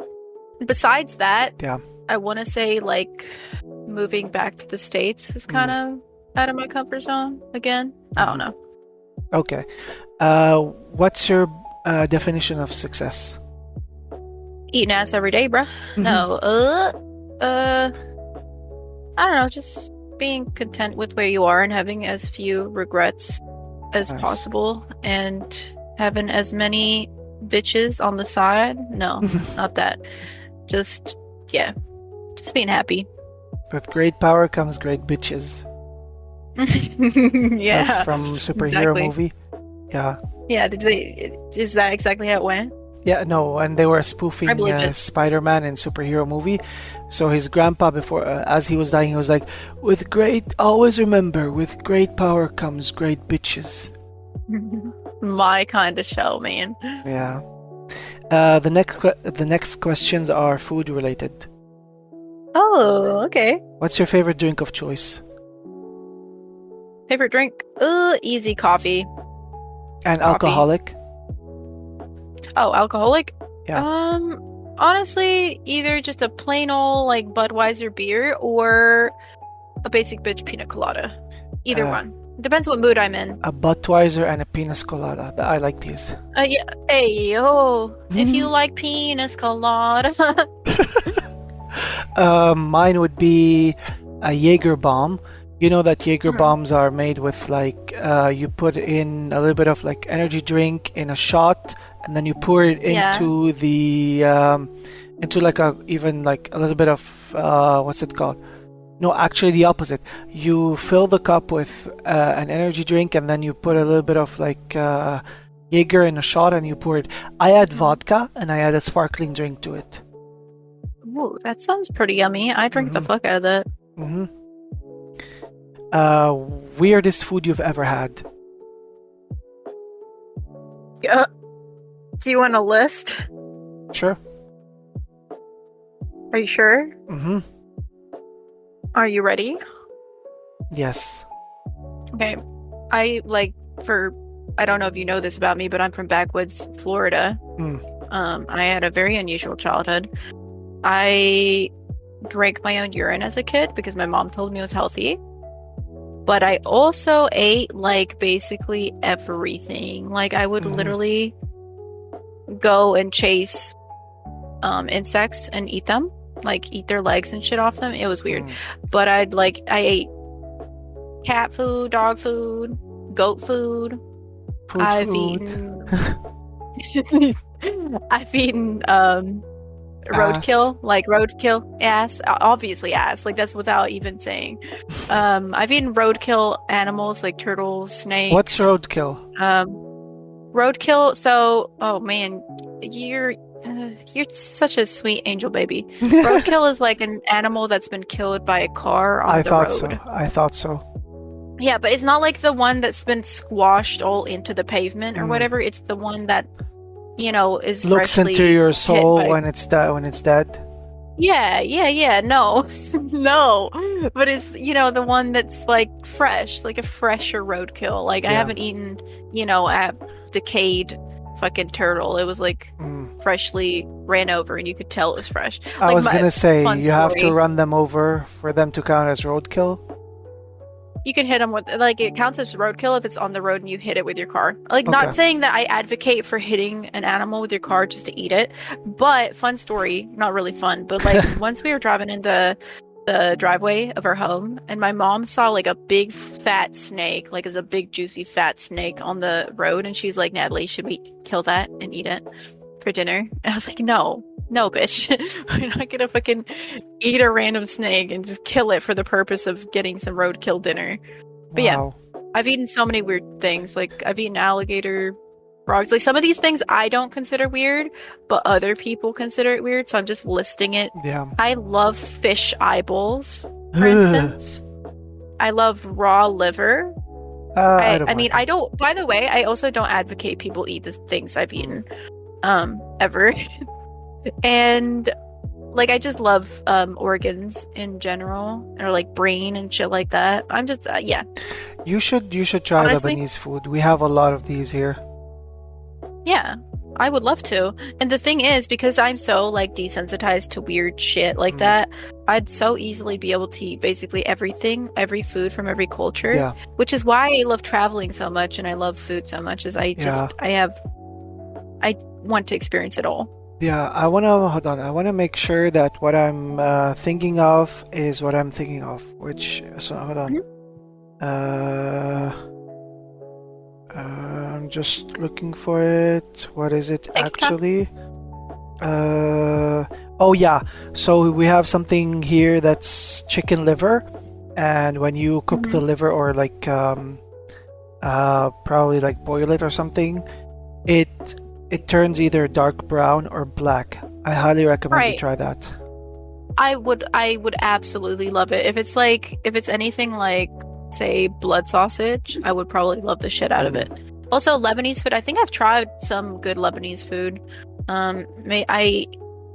besides that. Yeah. I want to say like moving back to the States is kind of out of my comfort zone again. I don't know. Okay. What's your definition of success? Eating ass every day, bruh. No. I don't know, just being content with where you are and having as few regrets as possible and having as many bitches on the side. No, not that. Just being happy. With great power comes great bitches. Yeah. That's from superhero movie. Yeah. Yeah, is that exactly how it went? Yeah, no, and they were spoofing Spider-Man in superhero movie. So his grandpa, before as he was dying, he was like, always remember, with great power comes great bitches. My kind of show, man. Yeah. The next questions are food related. Oh, okay. What's your favorite drink of choice? Favorite drink? Easy coffee. And alcoholic? Oh, alcoholic? Yeah. Honestly, either just a plain old like Budweiser beer or a basic bitch pina colada. Either one. Depends what mood I'm in. A Budweiser and a pina colada. I like these. Yeah. Hey, yo. If you like pina colada. Mine would be a Jaeger bomb. You know that Jaeger bombs are made with like you put in a little bit of like energy drink in a shot, and then you pour it into the into like a little bit of what's it called? No, actually the opposite. You fill the cup with an energy drink, and then you put a little bit of like Jaeger in a shot, and you pour it. I add vodka, and I add a sparkling drink to it. Ooh, that sounds pretty yummy. I drink the fuck out of that. Weirdest food you've ever had? Do you want a list? Sure. Are you sure? Are you ready? Yes. Okay. I like for I don't know if you know this about me, but I'm from backwoods Florida. Mm. I had a very unusual childhood. I drank my own urine as a kid because my mom told me it was healthy. But I also ate like basically everything. Like I would literally go and chase insects and eat them, like eat their legs and shit off them. It was weird. But I ate cat food, dog food, goat food. I've eaten I've eaten roadkill, like roadkill ass, obviously ass, like that's without even saying. I've eaten roadkill animals like turtles, snakes. What's roadkill? Roadkill. So, oh man, you're such a sweet angel baby. Roadkill is like an animal that's been killed by a car on the road. I thought so. Yeah, but it's not like the one that's been squashed all into the pavement or whatever. It's the one that, is looks freshly into your soul hit by... when it's dead. Yeah. No, no. But it's, the one that's like fresh, like a fresher roadkill. Like I haven't eaten, a decayed fucking turtle. It was like freshly ran over and you could tell it was fresh. I was gonna say, you have to story. run them over for them to count as roadkill. You can hit them with, like, it counts as roadkill if it's on the road and you hit it with your car. Like, not saying that I advocate for hitting an animal with your car just to eat it, but fun story, not really fun, but like once we were driving in the driveway of our home and my mom saw like a big fat snake, like it's a big juicy fat snake on the road, and she's like, Natalie, should we kill that and eat it for dinner? And I was like, no, bitch. We're not gonna fucking eat a random snake and just kill it for the purpose of getting some roadkill dinner. But yeah, I've eaten so many weird things. Like I've eaten alligator, frogs. Like some of these things I don't consider weird, but other people consider it weird. So I'm just listing it. Yeah. I love fish eyeballs, for instance. I love raw liver. I mean, I don't. By the way, I also don't advocate people eat the things I've eaten, ever. And like I just love organs in general, or like brain and shit like that. I'm just yeah. You should try honestly, Lebanese food. We have a lot of these here. Yeah, I would love to. And the thing is, because I'm so like desensitized to weird shit like that, I'd so easily be able to eat basically everything, every food from every culture. Yeah. Which is why I love traveling so much and I love food so much. Is I want to experience it all. Yeah, I wanna make sure that what I'm thinking of is what I'm thinking of. Hold on. I'm just looking for it. What is it actually? Oh yeah. So we have something here that's chicken liver, and when you cook the liver or like probably like boil it or something, it turns either dark brown or black. I highly recommend you try that. I would absolutely love it. If it's anything like, say, blood sausage, I would probably love the shit out of it. Also, Lebanese food. I think I've tried some good Lebanese food. I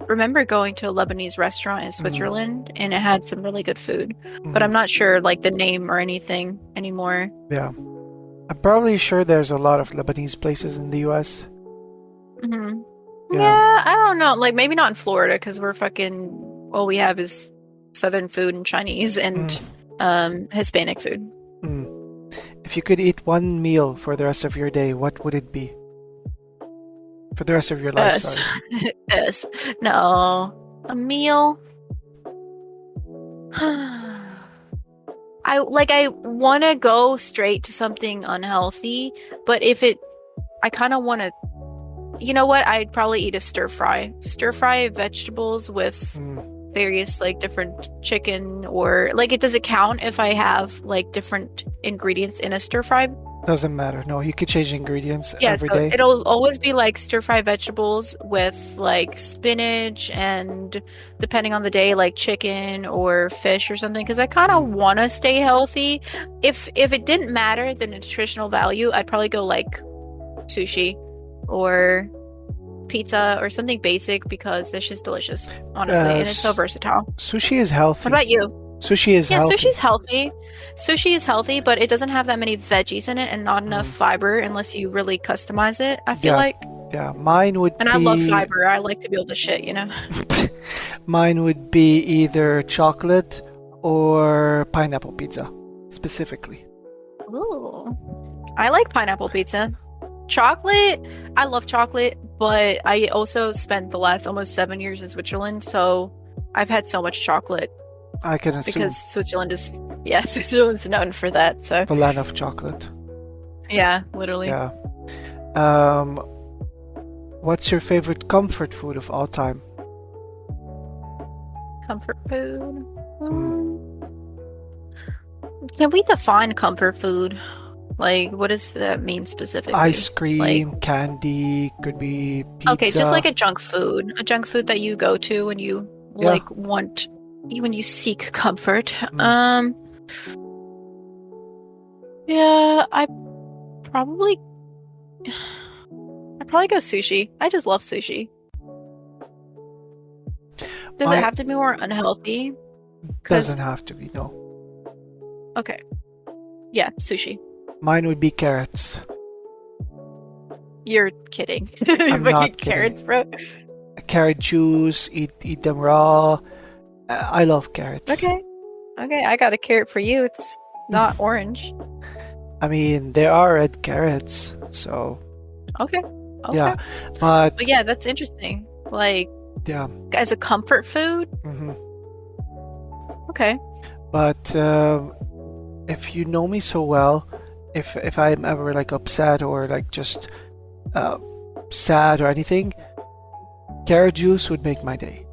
remember going to a Lebanese restaurant in Switzerland, and it had some really good food. But I'm not sure like the name or anything anymore. Yeah, I'm probably sure there's a lot of Lebanese places in the U.S. Yeah, I don't know. Like maybe not in Florida because we're fucking. All we have is Southern food and Chinese and Hispanic food. If you could eat one meal for the rest of your day, what would it be? For the rest of your life, sorry. Yes. No. A meal. I want to go straight to something unhealthy, but I kind of want to. You know what? I'd probably eat a stir fry vegetables with various like different chicken, or like does it count if I have like different ingredients in a stir fry? Doesn't matter. No, you could change ingredients every day. It'll always be like stir fry vegetables with like spinach and, depending on the day, like chicken or fish or something, because I kind of want to stay healthy. If it didn't matter the nutritional value, I'd probably go like sushi or pizza or something basic, because this is delicious, honestly, and it's so versatile. Sushi is healthy. What about you? Sushi is Yeah, healthy. sushi's healthy. Sushi is healthy, but it doesn't have that many veggies in it and not enough Mm. fiber unless you really customize it, I feel Yeah, like. yeah. Mine And would I love be fiber. I like to be able to shit, you know? mine would be either chocolate or pineapple pizza, specifically. Ooh. I like pineapple pizza. Chocolate, I love chocolate, but I also spent the last almost 7 years in Switzerland, so I've had so much chocolate I can because assume Switzerland is, yeah, Switzerland's known for that. So, the land of chocolate. yeah, literally. Yeah. Um, what's your favorite comfort food of all time? Comfort food. Mm. Can we define comfort food? Like, what does that mean specifically? Ice Like, cream, candy, could be okay, just like pizza. a junk food that you go to when you Yeah. like want, when you seek comfort. Mm. Yeah, probably, I'd probably go sushi. I just love sushi. Does it Mine have to be more unhealthy? doesn't Because, have to be, no. okay, yeah, sushi. Mine would be carrots. You're kidding. I'm Fucking not carrots, kidding. bro. Carrot juice, eat them raw. I love carrots. Okay, okay, I got a carrot for you. It's not orange. I mean, there are red carrots, so Okay, okay. yeah. But But yeah, that's interesting. Like, yeah. as a comfort food, hmm okay. But if you know me so well, if I'm ever like upset or like just uh, sad or anything, carrot juice would make my day.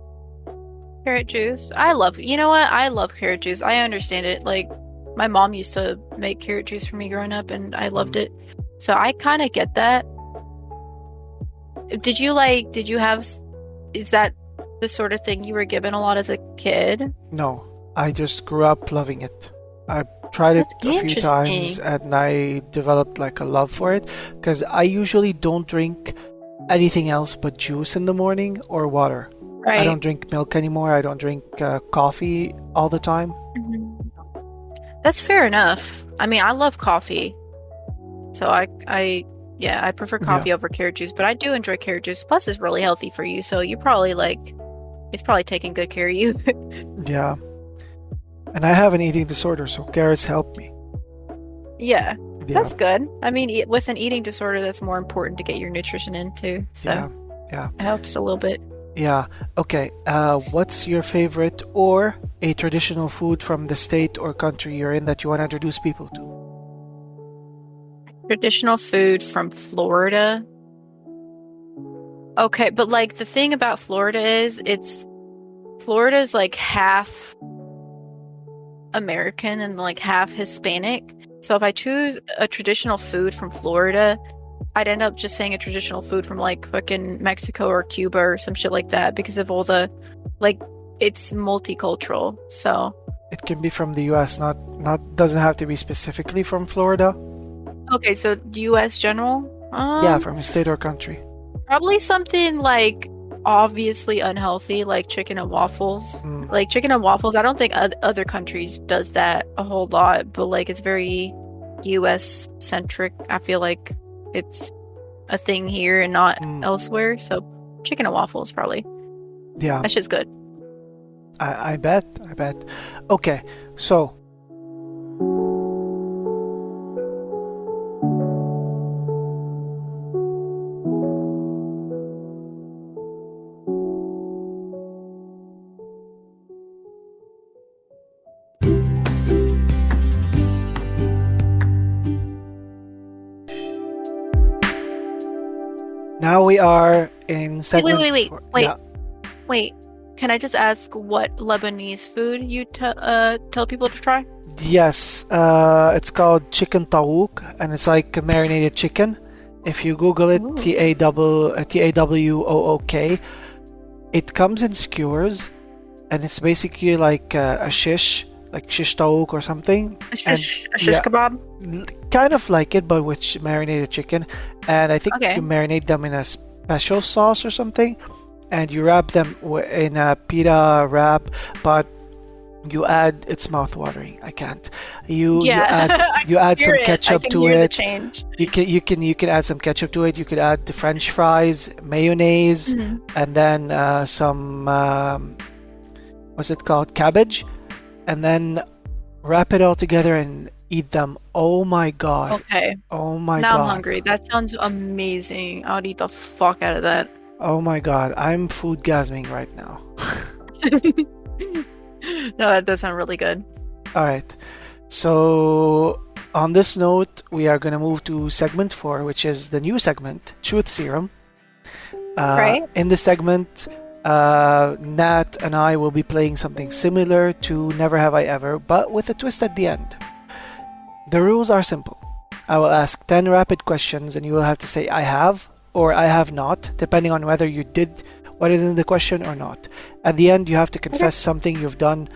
Carrot juice. I love, you know what? I love carrot juice. I understand it. Like, my mom used to make carrot juice for me growing up, and I loved Mm. it. So I kind of get that. Did you have, is that the sort of thing you were given a lot as a kid? No, I just grew up loving it. I tried it That's a few times interesting. and I developed like a love for it because I usually don't drink anything else but juice in the morning or water. I Right. don't drink milk anymore. I don't drink coffee all the time. Mhm. That's fair enough. I mean, I love coffee. So yeah, I prefer Yeah, coffee over carrot juice, but I do enjoy carrot juice. Plus, it's really healthy for you. So you probably like, it's probably taking good care of you. yeah. And I have an eating disorder, so carrots help me. Yeah, Yeah, that's good. I mean, with an eating disorder, that's more important to get your nutrition into. So yeah, yeah, it helps a little bit. yeah. Okay, what's your favorite or a traditional food from the state or country you're in that you want to introduce people to? Traditional food from Florida. Okay, but like the thing about Florida is Florida's like half American and like half Hispanic. So if I choose a traditional food from Florida, I'd end up just saying a traditional food from like fucking Mexico or Cuba or some shit like that because of all the like it's multicultural. So It can be from the US, not doesn't have to be specifically from Florida. okay, so US general? Yeah, from a state or country. Probably something like obviously unhealthy, like chicken and waffles. Mm, Like chicken and waffles, I don't think other countries does that a whole lot, but like it's very US centric. I feel like it's a thing here and not mm, elsewhere. So chicken and waffles probably. yeah, That shit's good. I bet, I bet. Okay, so now we are in Wait, segment wait. four. Wait, Yeah, wait. Can I just ask what Lebanese food you tell people to try? yes, it's called chicken tawouk, and it's like a marinated chicken. If you Google it, Ooh. Tawok, it comes in skewers, and it's basically like a shish, like shish tawouk or something. And A shish yeah, kebab? kind of like it, but with marinated chicken. And I think Okay. you marinate them in a special sauce or something, and you wrap them in a pita wrap. But You add, it's mouth-watering. I can't. You Yeah, add I you add hear some it. I ketchup can to hear the it. change. You can add some ketchup to it. You could add the French fries, mayonnaise, Mhm. and then some what's it called? Cabbage, and then wrap it all together and eat them. Oh my God. Okay, Oh my now I'm God. hungry. That sounds amazing. I would eat the fuck out of that. Oh my God. I'm food gasming right now. No, that does sound really good. All right. So, on this note, we are going to move to segment 4, which is the new segment, Truth Serum. Right. In this segment, Nat and I will be playing something similar to Never Have I Ever, but with a twist at the end. The rules are simple. I will ask 10 rapid questions, and you will have to say I have or I have not, depending on whether you did what is in the question or not. At the end, you have to confess something you've done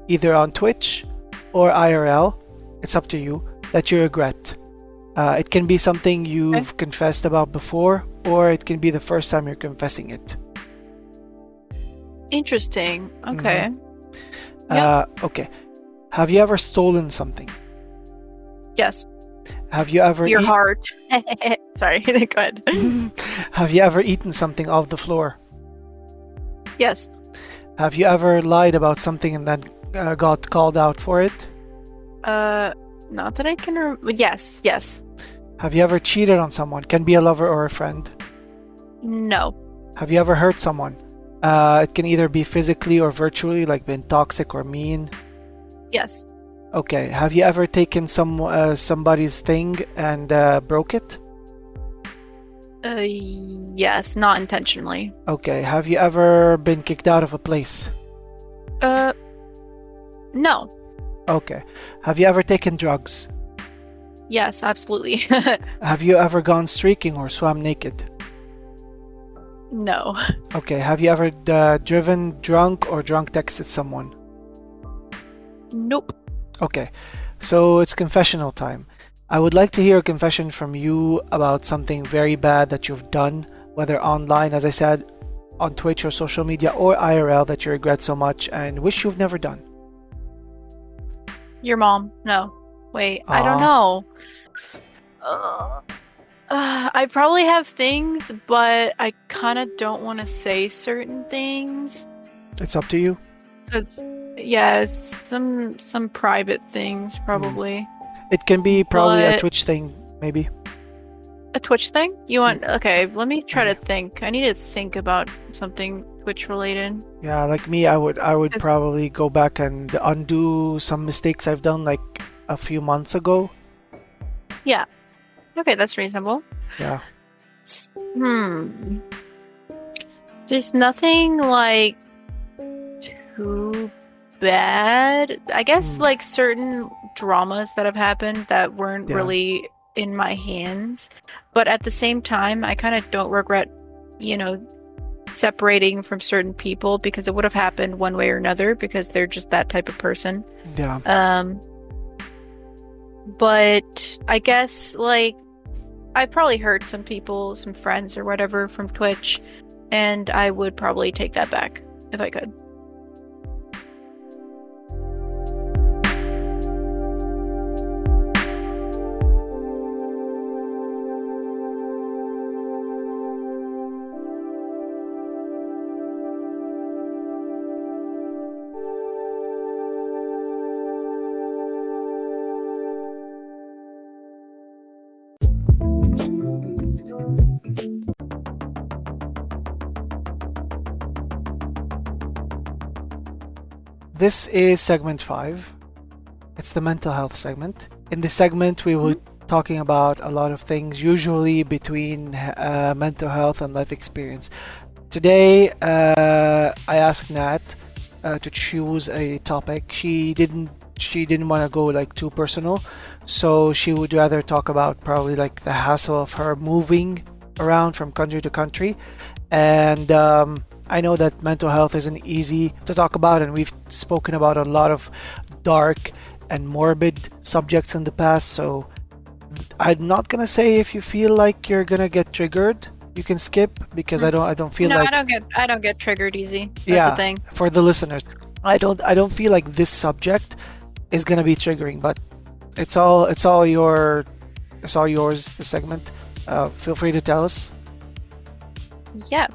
either on Twitch or IRL, it's up to you, that you regret. It can be something you've confessed about before, or it can be the first time you're confessing it. Interesting. Okay. Okay. Have you ever stolen something? Yes. Have you ever Your heart. Sorry, go ahead. Have you ever eaten something off the floor? Yes. Have you ever lied about something and then got called out for it? Not that I can remember. Yes. Have you ever cheated on someone? Can be a lover or a friend. No. Have you ever hurt someone? It can either be physically or virtually, like been toxic or mean. Yes. Okay. Have you ever taken somebody's thing and broke it? Yes, not intentionally. Okay. Have you ever been kicked out of a place? No. Okay. Have you ever taken drugs? Yes, absolutely. Have you ever gone streaking or swam naked? No. Okay. Have you ever driven drunk or drunk texted someone? Nope. Okay. So it's confessional time. I would like to hear a confession from you about something very bad that you've done, whether online, as I said, on Twitch or social media, or IRL that you regret so much and wish you've never done. Your mom. No. Wait, I don't know. I probably have things, but I kind of don't want to say certain things. It's up to you. Because, yeah, some private things, probably. It can be probably a But- Twitch thing, maybe. A Twitch thing? You want... Okay, let me try to think. I need to think about something Twitch related. Yeah, like me, I would Yes. probably go back and undo some mistakes I've done like a few months ago. Okay, that's reasonable. Yeah. There's nothing like too bad. I guess like certain dramas that have happened that weren't Yeah. really in my hands. But at the same time, I kind of don't regret, separating from certain people because it would have happened one way or another because they're just that type of person. Yeah. But I guess like I've probably hurt some people, some friends or whatever from Twitch, and I would probably take that back if I could. This is segment 5. It's the mental health segment. In this segment, we will talking about a lot of things, usually between mental health and life experience. Today, I asked Nat to choose a topic. She didn't want to go like too personal, so she would rather talk about probably like the hassle of her moving around from country to country. And I know that mental health isn't easy to talk about, and we've spoken about a lot of dark and morbid subjects in the past, so I'm not gonna say if you feel like you're gonna get triggered, you can skip, because I don't feel No, like I don't get triggered easy. That's Yeah. the thing. for the listeners. I don't feel like this subject is gonna be triggering, but it's all yours, the segment. Feel free to tell us. Yeah.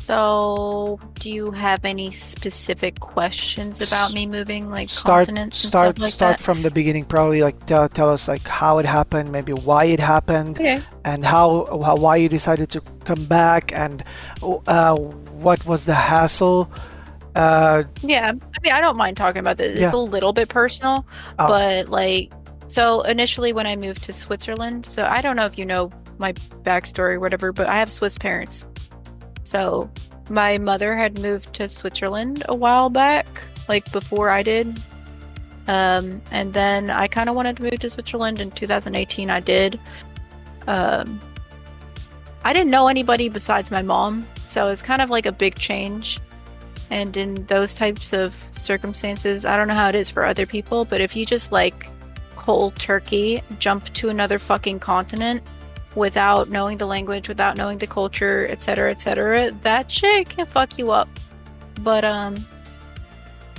So, do you have any specific questions about S- me moving, like Start continents and stuff start like start that? from the beginning, probably like tell us like how it happened, maybe why it happened, Okay. and why you decided to come back, and what was the hassle. Uh, Yeah. I mean, I don't mind talking about this. It's yeah. a little bit personal, Oh, but like, so initially when I moved to Switzerland, so I don't know if you know my backstory or whatever, but I have Swiss parents. So my mother had moved to Switzerland a while back, like before I did. And then I kind of wanted to move to Switzerland in 2018. I did. Um, I didn't know anybody besides my mom, so it's kind of like a big change. And in those types of circumstances, I don't know how it is for other people, but if you just like cold turkey jump to another fucking continent without knowing the language, without knowing the culture, etc., that shit can fuck you up. But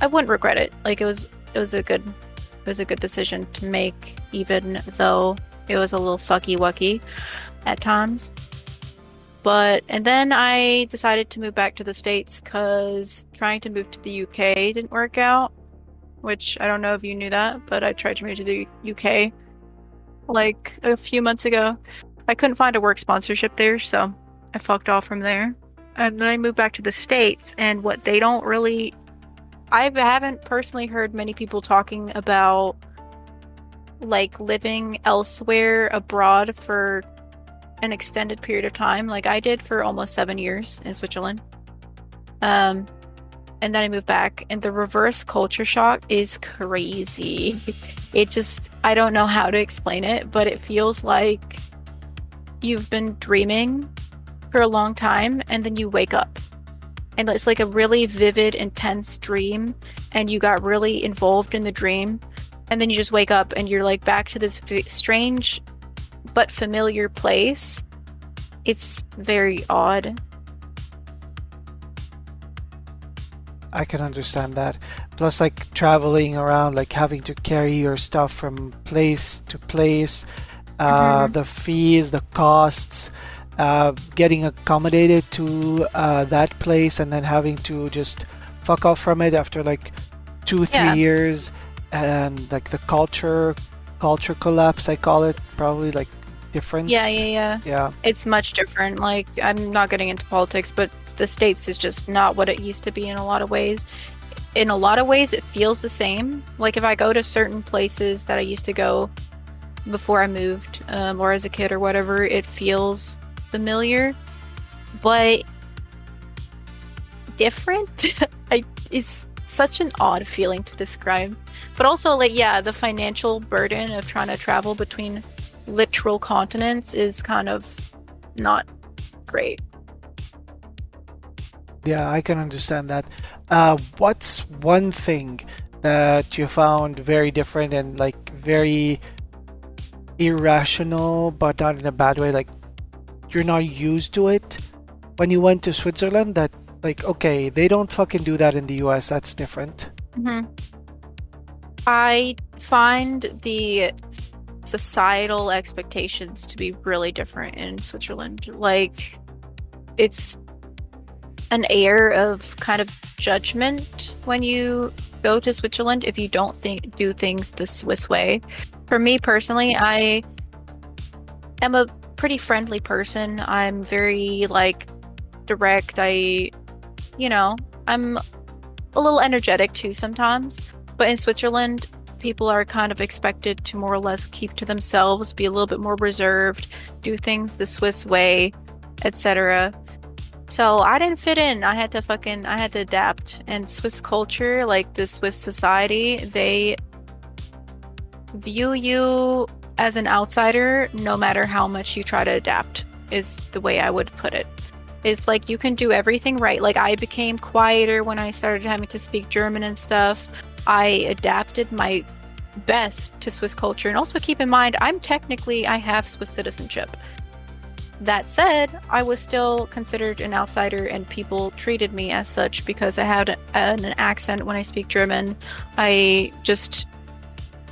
I wouldn't regret it. Like it was a good decision to make, even though it was a little fucky wucky at times. But and then I decided to move back to the States because trying to move to the UK didn't work out, which I don't know if you knew that, but I tried to move to the UK like a few months ago. I couldn't find a work sponsorship there, so I fucked off from there. And then I moved back to the States, and what they don't really, I haven't personally heard many people talking about like living elsewhere abroad for an extended period of time, like I did for almost 7 years in Switzerland. Um, and then I moved back, and the reverse culture shock is crazy. It just, I don't know how to explain it, but it feels like you've been dreaming for a long time, and then you wake up. And it's like a really vivid, intense dream, and you got really involved in the dream, and then you just wake up and you're like back to this strange but familiar place. It's very odd. I can understand that. Plus, like traveling around, like having to carry your stuff from place to place, Hmm. the fees, the costs, getting accommodated to that place, and then having to just fuck off from it after like 2, 3 Yeah. years, and like the culture collapse, I call it, probably like Yeah, difference. yeah, yeah. Yeah, It's much different. Like, I'm not getting into politics, but the States is just not what it used to be in a lot of ways. In a lot of ways, it feels the same. Like, if I go to certain places that I used to go before I moved, or as a kid or whatever, it feels familiar, but different. It's such an odd feeling to describe. But also, like, yeah, the financial burden of trying to travel between literal continents is kind of not great. yeah, I can understand that. What's one thing that you found very different and like very irrational, but not in a bad way? Like you're not used to it when you went to Switzerland. That like okay, they don't fucking do that in the US. That's different. Hmm. I find the societal expectations to be really different in Switzerland. Like, it's an air of kind of judgment when you go to Switzerland if you don't do things the Swiss way. For me personally, I am a pretty friendly person. I'm very like direct. You know, I'm a little energetic too sometimes. But in Switzerland, people are kind of expected to more or less keep to themselves, be a little bit more reserved, do things the Swiss way, etc. So I didn't fit in. I had to adapt. And Swiss culture, like the Swiss society, they view you as an outsider no matter how much you try to adapt, is the way I would put it. Is like you can do everything right. Like I became quieter when I started having to speak German and stuff. I adapted my best to Swiss culture. And also keep in mind, I have Swiss citizenship. That said, I was still considered an outsider and people treated me as such because I had an accent when I speak German.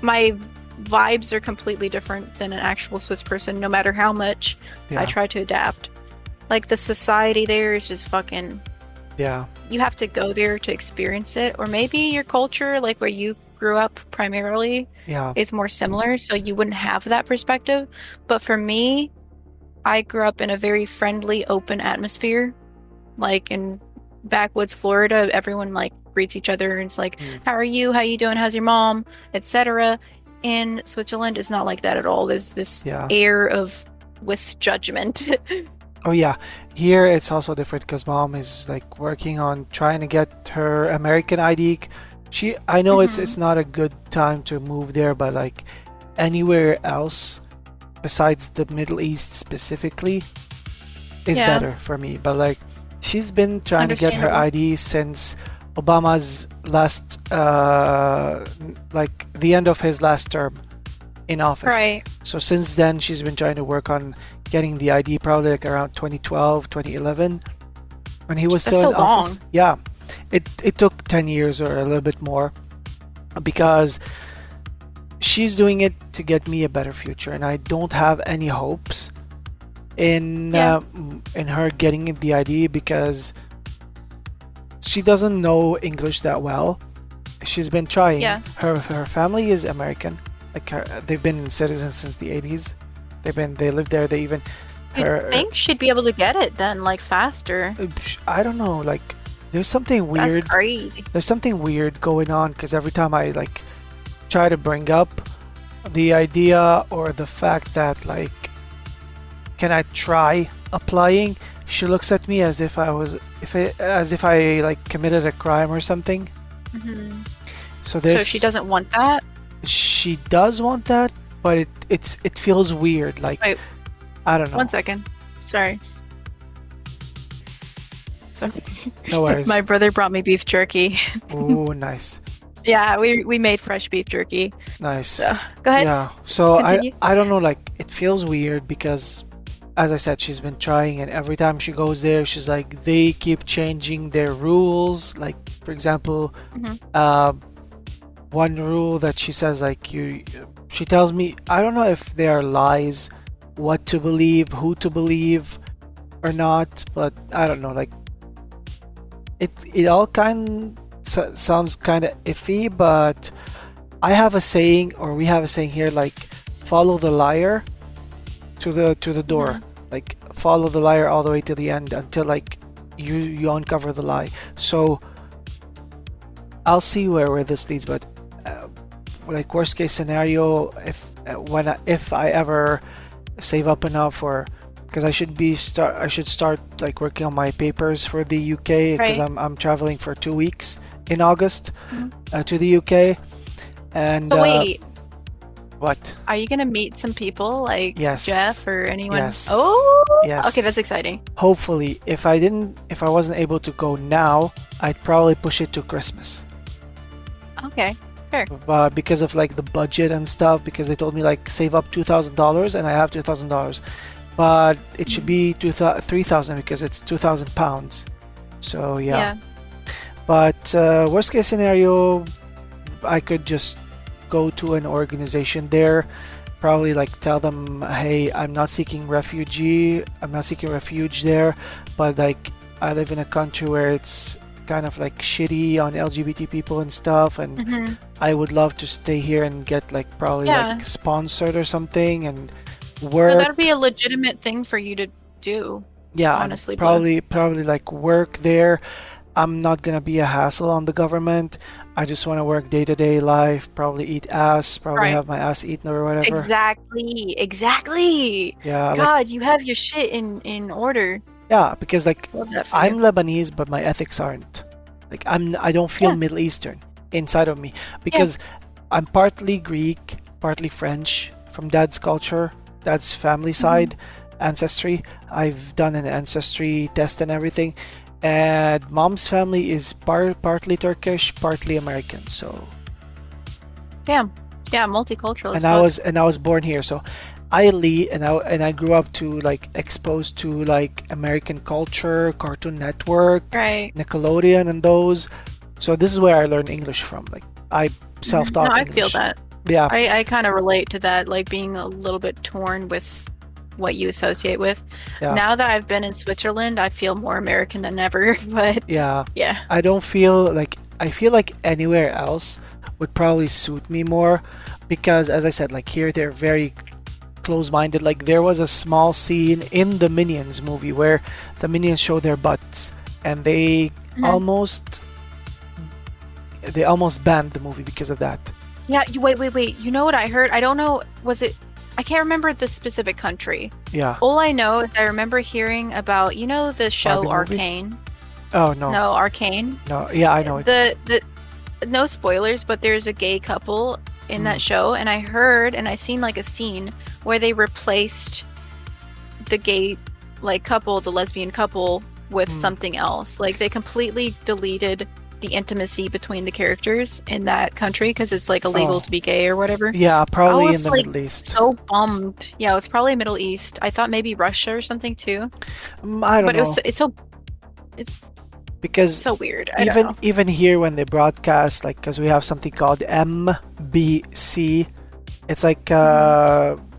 My vibes are completely different than an actual Swiss person, no matter how much I Yeah. try to adapt. Like the society there is just fucking, Yeah. you have to go there to experience it. Or maybe your culture, like where you grew up primarily, Yeah. is more similar, so you wouldn't have that perspective. But for me, I grew up in a very friendly, open atmosphere. Like in backwoods Florida, everyone like greets each other and it's like, Mm. how are you? How you doing? How's your mom? Etc. In Switzerland, it's not like that at all. There's this Yeah. air of with judgment. Oh yeah, here it's also different because mom is like working on trying to get her American ID. I know it's not a good time to move there, but like anywhere else besides the Middle East specifically is Yeah, better for me. But like she's been trying to get her understandable. ID since Obama's last like the end of his last term in office. Right. So since then, she's been trying to work on getting the ID probably like around 2012, 2011, when he was That's still so in office. long. Yeah, it took 10 years or a little bit more because she's doing it to get me a better future, and I don't have any hopes Yeah. in her getting the ID because she doesn't know English that well. She's been trying. Yeah. Her family is American. Like they've been citizens since the 80s. They lived there. They even You'd her think she'd be able to get it then, like faster. I don't know. Like there's something That's weird. crazy. There's something weird going on because every time I like try to bring up the idea or the fact that like can I try applying, she looks at me as if as if I like committed a crime or something. Hmm. So So she doesn't want that? she does want that, but it feels weird. Like Wait, I don't know. 1 second. Sorry. So No worries. my brother brought me beef jerky. Ooh, nice, Yeah, we made fresh beef jerky. nice. So go ahead, Yeah. So continue. I don't know. Like it feels weird because, as I said, she's been trying, and every time she goes there, she's like they keep changing their rules. Like for example, Hmm. one rule that she says like she tells me I don't know if they are lies, what to believe, who to believe or not, but I don't know. Like it all sounds kind of iffy, but I have a saying, or we have a saying here, like follow the liar to the door. Hmm. Like follow the liar all the way to the end until like you uncover the lie. So I'll see where this leads, but uh, like worst case scenario, if I ever save up enough, or because I should start like working on my papers for the UK because Right. I'm traveling for 2 weeks in August Mhm. to the UK, and So wait, what? are you gonna meet some people like Yes, Jeff or anyone? yes, Oh, okay, that's yes. exciting. Hopefully, if I wasn't able to go now, I'd probably push it to Christmas. Okay, fair. But because of like the budget and stuff, because they told me like save up $2,000 and I have $2,000, but it should Mhm. be 3,000 because it's £2,000. So yeah. Yeah. But worst case scenario, I could just go to an organization there, probably like tell them, hey, I'm not seeking refuge there, but like I live in a country where it's kind of like shitty on LGBT people and stuff, and Hmm. I would love to stay here and get like probably Yeah. like sponsored or something and No, work. that'd be a legitimate thing for you to do, Yeah, and honestly, bro. probably like work there. I'm not gonna be a hassle on the government. I just want to work day-to-day life, probably eat ass, probably Right. have my ass eaten or whatever. Exactly. Exactly. Yeah, like God, you have your shit in order. yeah, because like Love that for I'm you. Lebanese, but my ethics aren't. Like I don't feel Yeah. Middle Eastern inside of me Yeah. because I'm partly Greek, partly French from dad's culture, dad's family Hmm. side, ancestry. I've done an ancestry test and everything. And mom's family is partly Turkish, partly American. So, Damn. Yeah, multicultural as and fuck. I was born here. So, I grew up to like exposed to like American culture, Cartoon Network, Right. Nickelodeon, and those. So this is where I learned English from. Like I No, self-taught I feel English. that. Yeah, I kind of relate to that, like being a little bit torn with what you associate with. yeah, Now that I've been in Switzerland, I feel more American than ever, but yeah. yeah. I don't feel like I feel like anywhere else would probably suit me more because, as I said, like here they're very close-minded. Like there was a small scene in the Minions movie where the Minions show their butts, and Mhm. almost they almost banned the movie because of that. Yeah, wait. You know what I heard? I don't know, was it, I can't remember the specific country. Yeah, All I know is I remember hearing about, you know, the show Barbie movie. Arcane? Oh no, No, Arcane. no. Yeah, I know it. The no spoilers, but there's a gay couple in that Mm, show, and I heard and I seen like a scene where they replaced the gay like couple, the lesbian couple, with mm. something else. Like they completely deleted the intimacy between the characters in that country because it's like illegal Oh, to be gay or whatever. yeah, I probably in was the like Middle East. so bummed. Yeah, it was probably Middle East. I thought maybe Russia or something too. I don't But know it's because so weird. I don't even know. even here when they broadcast, like, because we have something called MBC. It's like Hmm.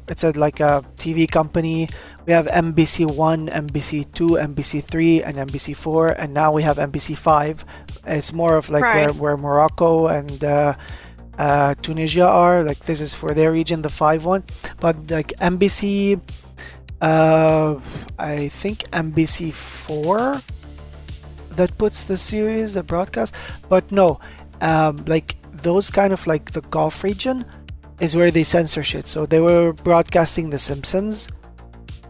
it's like a TV company. We have MBC One, MBC Two, MBC Three, and MBC Four, and now we have MBC Five. It's more of like Right. where Morocco and Tunisia are. Like this is for their region, the five one. But like MBC, uh, I think MBC Four that puts the series, the broadcast. But no, like those kind of like the Gulf region is where they censor shit. So they were broadcasting The Simpsons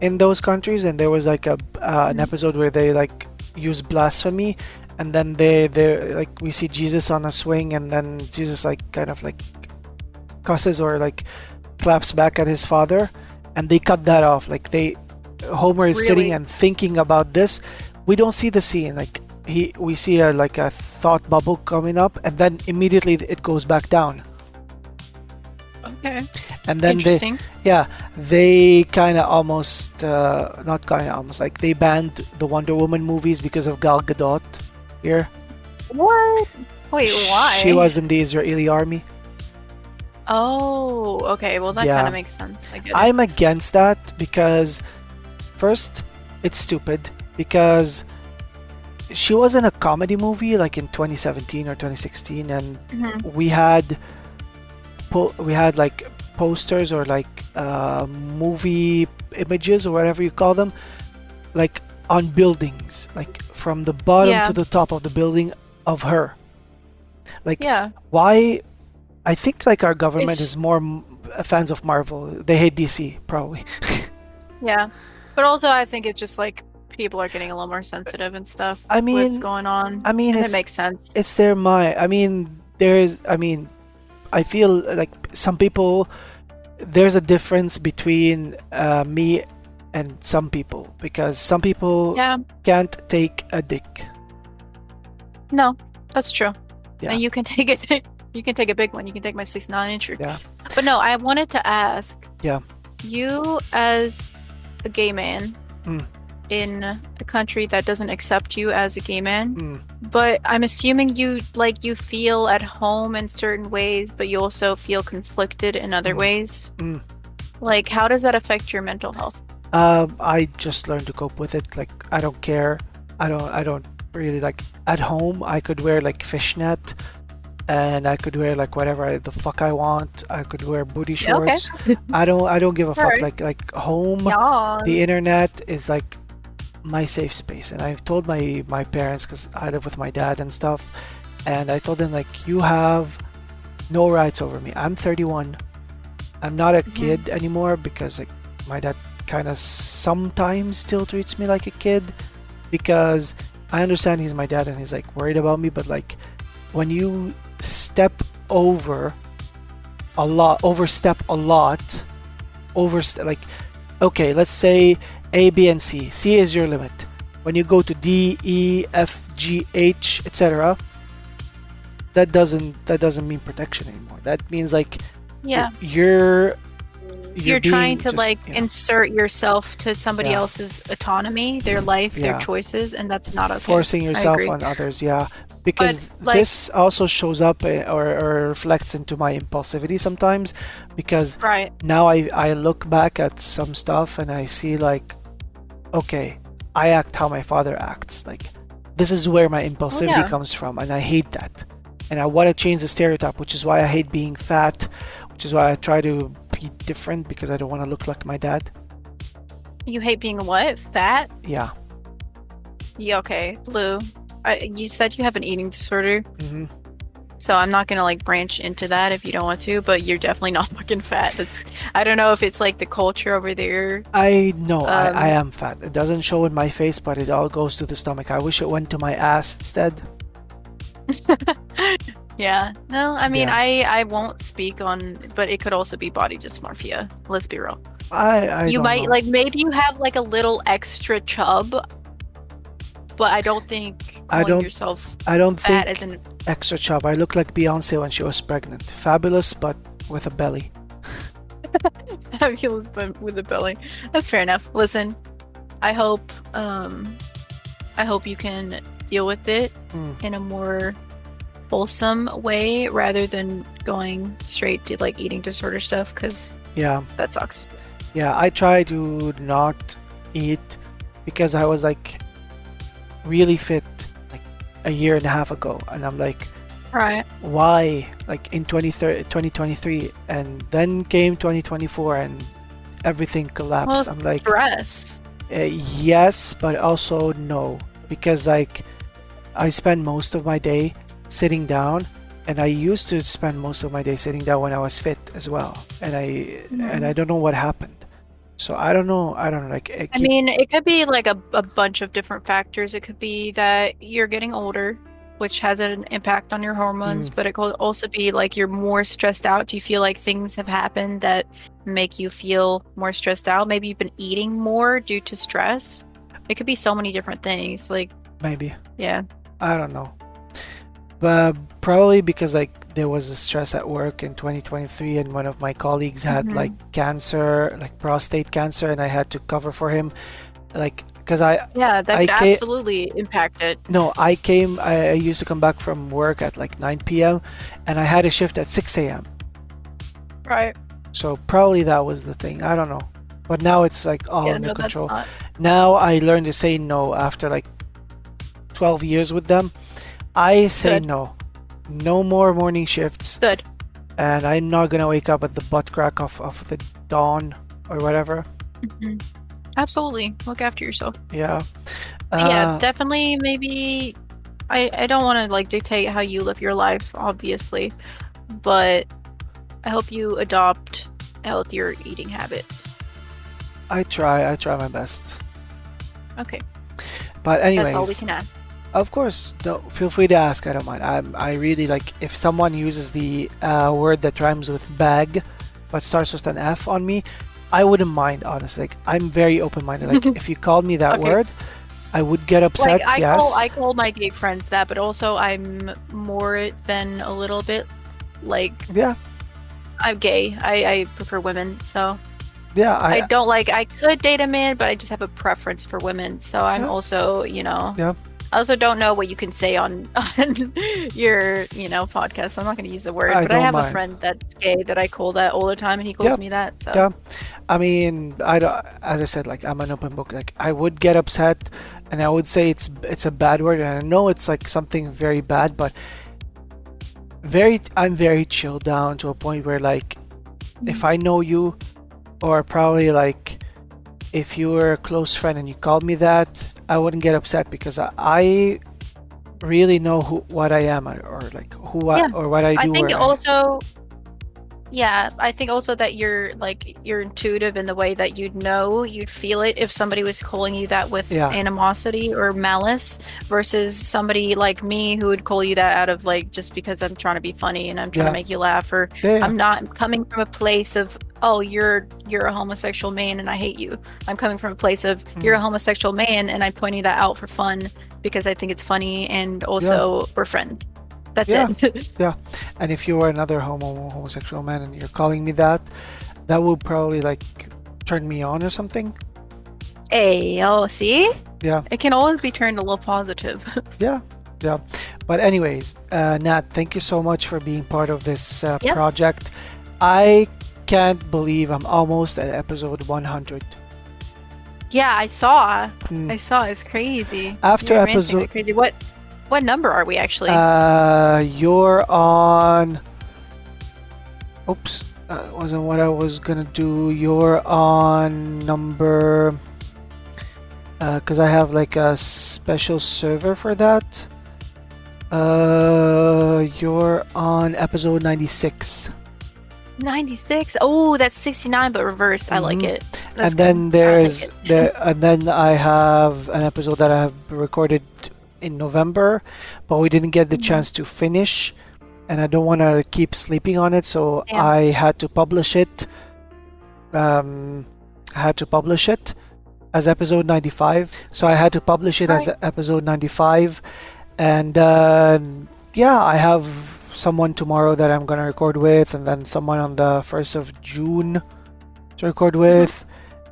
in those countries, and there was like an Mhm. episode where they like use blasphemy, and then they like we see Jesus on a swing, and then Jesus like kind of like cusses or like claps back at his father, and they cut that off. Like they Homer is sitting Really? and thinking about this. We don't see the scene. Like we see a like a thought bubble coming up, and then immediately it goes back down. Okay. And then Interesting. yeah, they kind of almost, not kind of almost, like they banned the Wonder Woman movies because of Gal Gadot here. What? Wait, She why? was in the Israeli army. Oh, okay. Well, that kind Yeah, of makes sense. I get it. I'm against that because first, it's stupid because she was in a comedy movie like in 2017 or 2016, and Hmm. we had we had like posters or like movie images or whatever you call them, like on buildings, like from the bottom to Yeah. the top of the building of her. Like, Yeah. why? I think like our government is It's more fans of Marvel. They hate DC, probably. yeah. But also I think it's just like people are getting a little more sensitive and stuff I with what's mean, going on, I mean, and it makes sense. it's their mind. I mean, I mean, I feel like some people. There's a difference between me and some people because some people Yeah. can't take a dick. No, that's true. Yeah, And you can take it. You can take a big one. You can take my 6'9" incher. yeah, But no, I wanted to ask yeah. you as a gay man Mm, in a country that doesn't accept you as a gay man, mm, but I'm assuming you feel at home in certain ways, but you also feel conflicted in other mm, ways. mm. Like, how does that affect your mental health? I just learned to cope with it. Like I don't care. I don't really like. At home, I could wear like fishnet, and I could wear like whatever the fuck I want. I could wear booty Yeah, okay. shorts. I don't give a All fuck. right. Like home, Yeah. the internet is like my safe space, and I've told my parents because I live with my dad and stuff, and I told them like you have no rights over me. I'm 31. I'm not a Mhm. kid anymore because like my dad kind of sometimes still treats me like a kid because I understand he's my dad and he's like worried about me, but like when you step over overstep a lot, like okay, let's say A, B, and C. C is your limit. When you go to D, E, F, G, H, etc., that doesn't mean protection anymore. That means like Yeah. you're you're trying being to just like insert yourself to somebody yeah, else's autonomy, their life, their yeah, choices, and that's not okay. forcing I yourself agree. on others, yeah. But Because like, this also shows up or reflects into my impulsivity sometimes. Because right. now I look back at some stuff and I see like, okay, I act how my father acts. Like, this is where my Oh impulsivity yeah. comes from, and I hate that. And I want to change the stereotype, which is why I hate being fat, which is why I try to be different because I don't want to look like my dad. You hate being what? Fat? Yeah. Yeah, okay. Blue. You said you have an eating disorder, hmm so I'm not gonna like branch into that if you don't want to, but you're definitely not fucking fat. I don't know if it's like the culture over there. I know I Um, am fat. It doesn't show in my face, but it all goes to the stomach. I wish it went to my ass instead. yeah. No, I mean Yeah. I won't speak on, but it could also be body dysmorphia. Let's be real. I You don't might know. like maybe you have like a little extra chub, but I don't think I calling don't yourself I don't fat think as an extra chub. I look like Beyonce when she was pregnant. Fabulous, but with a belly. fabulous but with a belly. That's fair enough. Listen, I hope I hope you can deal with it Mm, in a more wholesome way rather than going straight to like eating disorder stuff because yeah. that sucks. Yeah, I try to not eat because I was like really fit like a year and a half ago, and I'm like, Right. why? Like in 2023, and then came 2024, and everything Well, collapsed. I'm like, stress. yes, but also no, because like I spend most of my day sitting down, and I used to spend most of my day sitting down when I was fit as well, and I don't know what happened. So I don't know. I don't know. Like I I keep. mean, it could be like a bunch of different factors. It could be that you're getting older, which has an impact on your hormones, Mm, but it could also be like you're more stressed out. Do you feel like things have happened that make you feel more stressed out? Maybe you've been eating more due to stress. It could be so many different things. Like, maybe yeah. I don't know. But probably because like there was a stress at work in 2023, and one of my colleagues had like hmm cancer, like prostate cancer, and I had to cover for him. Like because I Yeah, that I could came. absolutely impact it. No, I came. I used to come back from work at like 9 p.m. and I had a shift at 6 a.m. Right. So probably that was the thing. I don't know. But now it's like all Yeah, under no, that's control. not Now I learned to say no after like 12 years with them. I say good. no. No more morning shifts. Good. And I'm not gonna wake up at the butt crack of the dawn or whatever. hmm Absolutely. Look after yourself. Yeah. But yeah, Uh, definitely maybe I don't want to like dictate how you live your life, obviously, but I hope you adopt healthier eating habits. I try my best. Okay, But that's all we anyways, can ask. of course, don't feel free to ask. I don't mind. I really like if someone uses the word that rhymes with bag, but starts with an F on me. I wouldn't mind, honestly. Like I'm very open-minded. Like if you called me that Okay. word, I would get Like upset. Yes. I call my gay friends that, but also I'm more than a little bit like Yeah. I'm gay. I prefer women, so Yeah. I don't like I could date a man, but I just have a preference for women. So I'm Yeah. also, Yeah. I also don't know what you can say on on your, podcast. So I'm not going to use the word, I but I don't have a mind. friend that's gay that I call that all the time, and he Yeah. calls me that. So Yeah. I mean, I don't, as I said, like I'm an open book. Like I would get upset, and I would say it's a bad word, and I know it's like something very bad, but I'm very chilled down to a point where like if I know you, or probably like if you were a close friend and you called me that, I wouldn't get upset because I really know what I am, or like yeah, or what I I do, think or also Yeah, I think also that you're intuitive in the way that you'd feel it if somebody was calling you that with yeah, animosity or malice versus somebody like me who would call you that out of like just because I'm trying to be funny and I'm trying to yeah, make you laugh, or yeah, yeah, I'm not coming from a place of, oh, you're a homosexual man and I hate you. I'm coming from a place of you're a mm, homosexual man and I'm pointing that out for fun because I think it's funny and yeah, also we're friends. That's yeah, it. yeah. And if you were another homosexual man and you're calling me that, that would probably like turn me on or something. Hey, oh, see? Yeah, It can always be turned a little positive. yeah, yeah. But anyways, Nat, thank you so much for being part of this Yep. project. I can't believe I'm almost at episode 100. Yeah, I saw. Hmm. I saw. It's crazy. After You're ranting episode, like crazy. What number are we actually? you're on. Oops, that wasn't what I was gonna do. You're on number. Because I have like a special server for that. You're on episode 96. 96. Oh, that's 69, but reversed. I like Mhm. it. That's And then good. I'll take there's it. and then I have an episode that I have recorded in November, but we didn't get the Mhm. chance to finish, and I don't want to keep sleeping on it, so Yeah. I had to publish it. I had to publish it as episode 95. So I had to publish it as Right. episode 95, and yeah, I have someone tomorrow that I'm gonna record with, and then someone on the 1st of June to record with,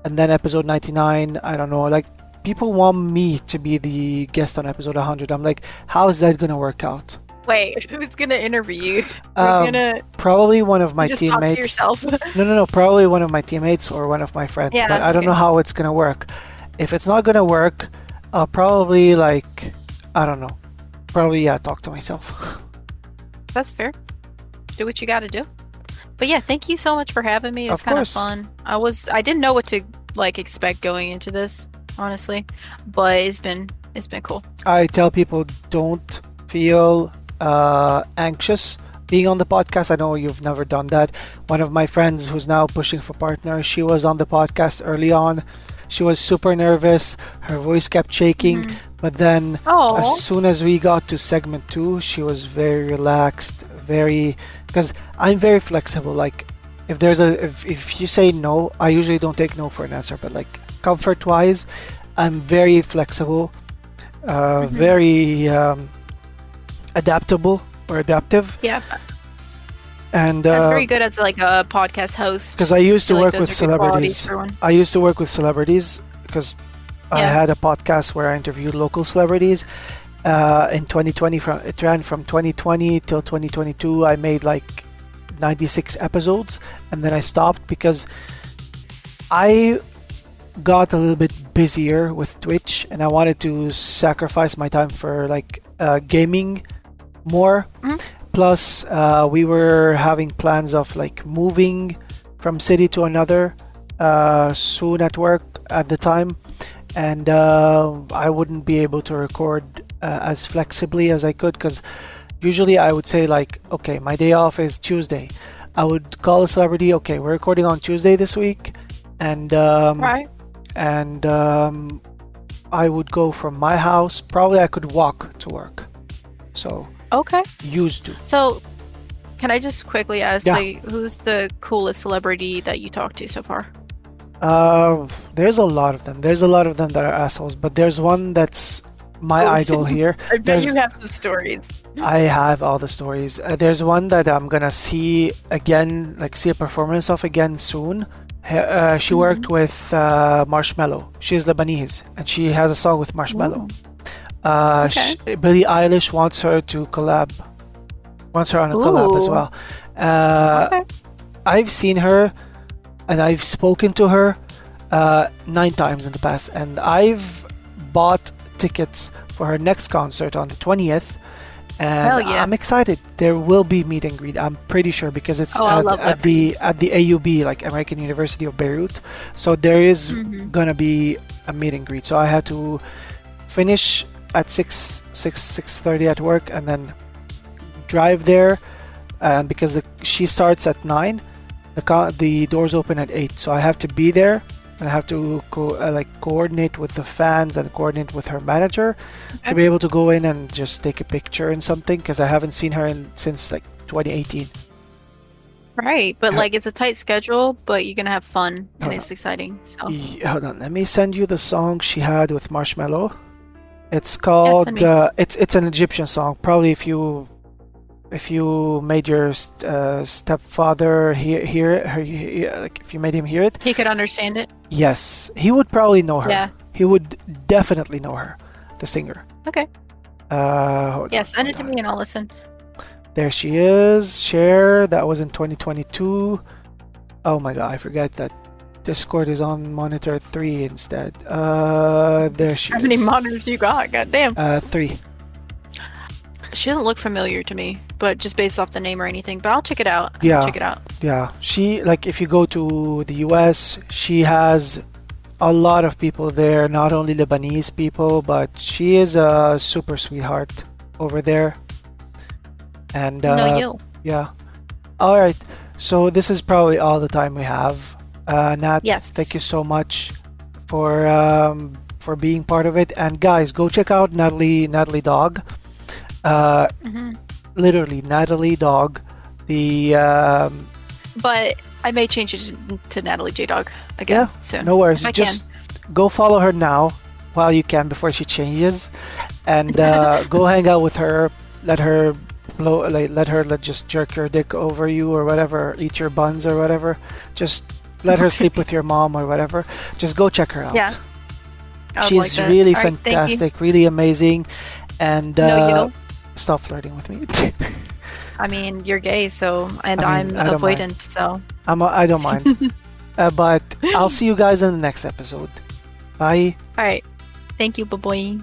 and then episode 99. I don't know, like people want me to be the guest on episode 100. I'm like, how is that gonna work out? Wait, who's gonna interview you? Who's Um, gonna Probably one of my you just talk to teammates. yourself? No, probably one of my teammates or one of my friends, Yeah, but I don't okay. know how it's gonna work. If it's not gonna work, I'll probably like, I don't know, probably yeah, talk to myself. That's fair. Do what you gotta do. But yeah, thank you so much for having me. It was Of kind of course. fun. I didn't know what to like expect going into this, honestly. But it's been cool. I tell people don't feel anxious being on the podcast. I know you've never done that. One of my friends who's now pushing for partner, she was on the podcast early on. She was super nervous. Her voice kept shaking, but then Oh, as soon as we got to segment 2, she was very relaxed, very, because I'm very flexible. Like if there's if you say no, I usually don't take no for an answer, but like comfort wise, I'm very flexible, very adaptable or adaptive, yeah. and That's very good as like a podcast host. because I used to feel like work with those are good qualities celebrities. for one. I used to work with celebrities because I Yeah. had a podcast where I interviewed local celebrities. In 2020, it ran from 2020 till 2022. I made like 96 episodes, and then I stopped because I got a little bit busier with Twitch, and I wanted to sacrifice my time for like gaming more. Mhm. Plus, we were having plans of like moving from city to another soon at work at the time, and I wouldn't be able to record as flexibly as I could, because usually I would say like, okay, my day off is Tuesday. I would call a celebrity, okay, we're recording on Tuesday this week, and Right. and I would go from my house. Probably I could walk to work. So Okay. used to. So, can I just quickly ask, Yeah. like, who's the coolest celebrity that you talked to so far? There's a lot of them. There's a lot of them that are assholes, but there's one that's my Oh. idol here. I bet There's- you have the stories. I have all the stories. There's one that I'm gonna see again, like see a performance of again soon. She worked with Marshmello. She's Lebanese, and she has a song with Marshmello. Billie Eilish wants her to collab. Wants her on a collab as Ooh. well. Okay. I've seen her, and I've spoken to her 9 times in the past, and I've bought tickets for her next concert on the 20th. And Hell yeah. I'm excited. There will be meet and greet. I'm pretty sure, because it's Oh, I love that at the AUB, like American University of Beirut. So there is Mhm. gonna be a meet and greet. So I have to finish at 6:30 at work, and then drive there. And because she starts at 9, the doors open at 8. So I have to be there, and I have to coordinate with the fans and coordinate with her manager to be able to go in and just take a picture and something, because I haven't seen her since like 2018. Right, but Yeah. like it's a tight schedule, but you're gonna have fun and Hold it's exciting. So Hold on, let me send you the song she had with Marshmello. It's called send me. it's an Egyptian song. Probably if if you made your stepfather like if you made him hear it, He could understand it. yes, he would probably know her. Yeah. He would definitely know her, the singer. Okay. Hold Yeah, on, send it hold to on. me and I'll listen. There she is. Share. That was in 2022. Oh my god, I forgot that Discord is on monitor 3 instead. There she How is. many monitors you got? God damn. 3. She doesn't look familiar to me, but just based off the name or anything. But I'll check it out. Yeah. Check it out. Yeah. She, like, if you go to the US, she has a lot of people there, not only Lebanese people, but she is a super sweetheart over there. And No, you. yeah. All right. So this is probably all the time we have. Nat, Yes. thank you so much for being part of it. And guys, go check out NatalieDogg. Literally NatalieDogg. But I may change it to NatalieJDogg again Yeah, soon. no worries. If I Just go follow her now while you can before she changes, and go hang out with her. Let her just jerk your dick over you or whatever, eat your buns or whatever. Just let her sleep with your mom or whatever. Just go check her out. Yeah. I would She's like that. really All right, thank you. fantastic, really amazing, and No, you. stop flirting with me. I mean, you're gay, so I mean, I'm I don't mind. avoidant, so. I don't mind. But I'll see you guys in the next episode. Bye. All right. Thank you, bye-bye.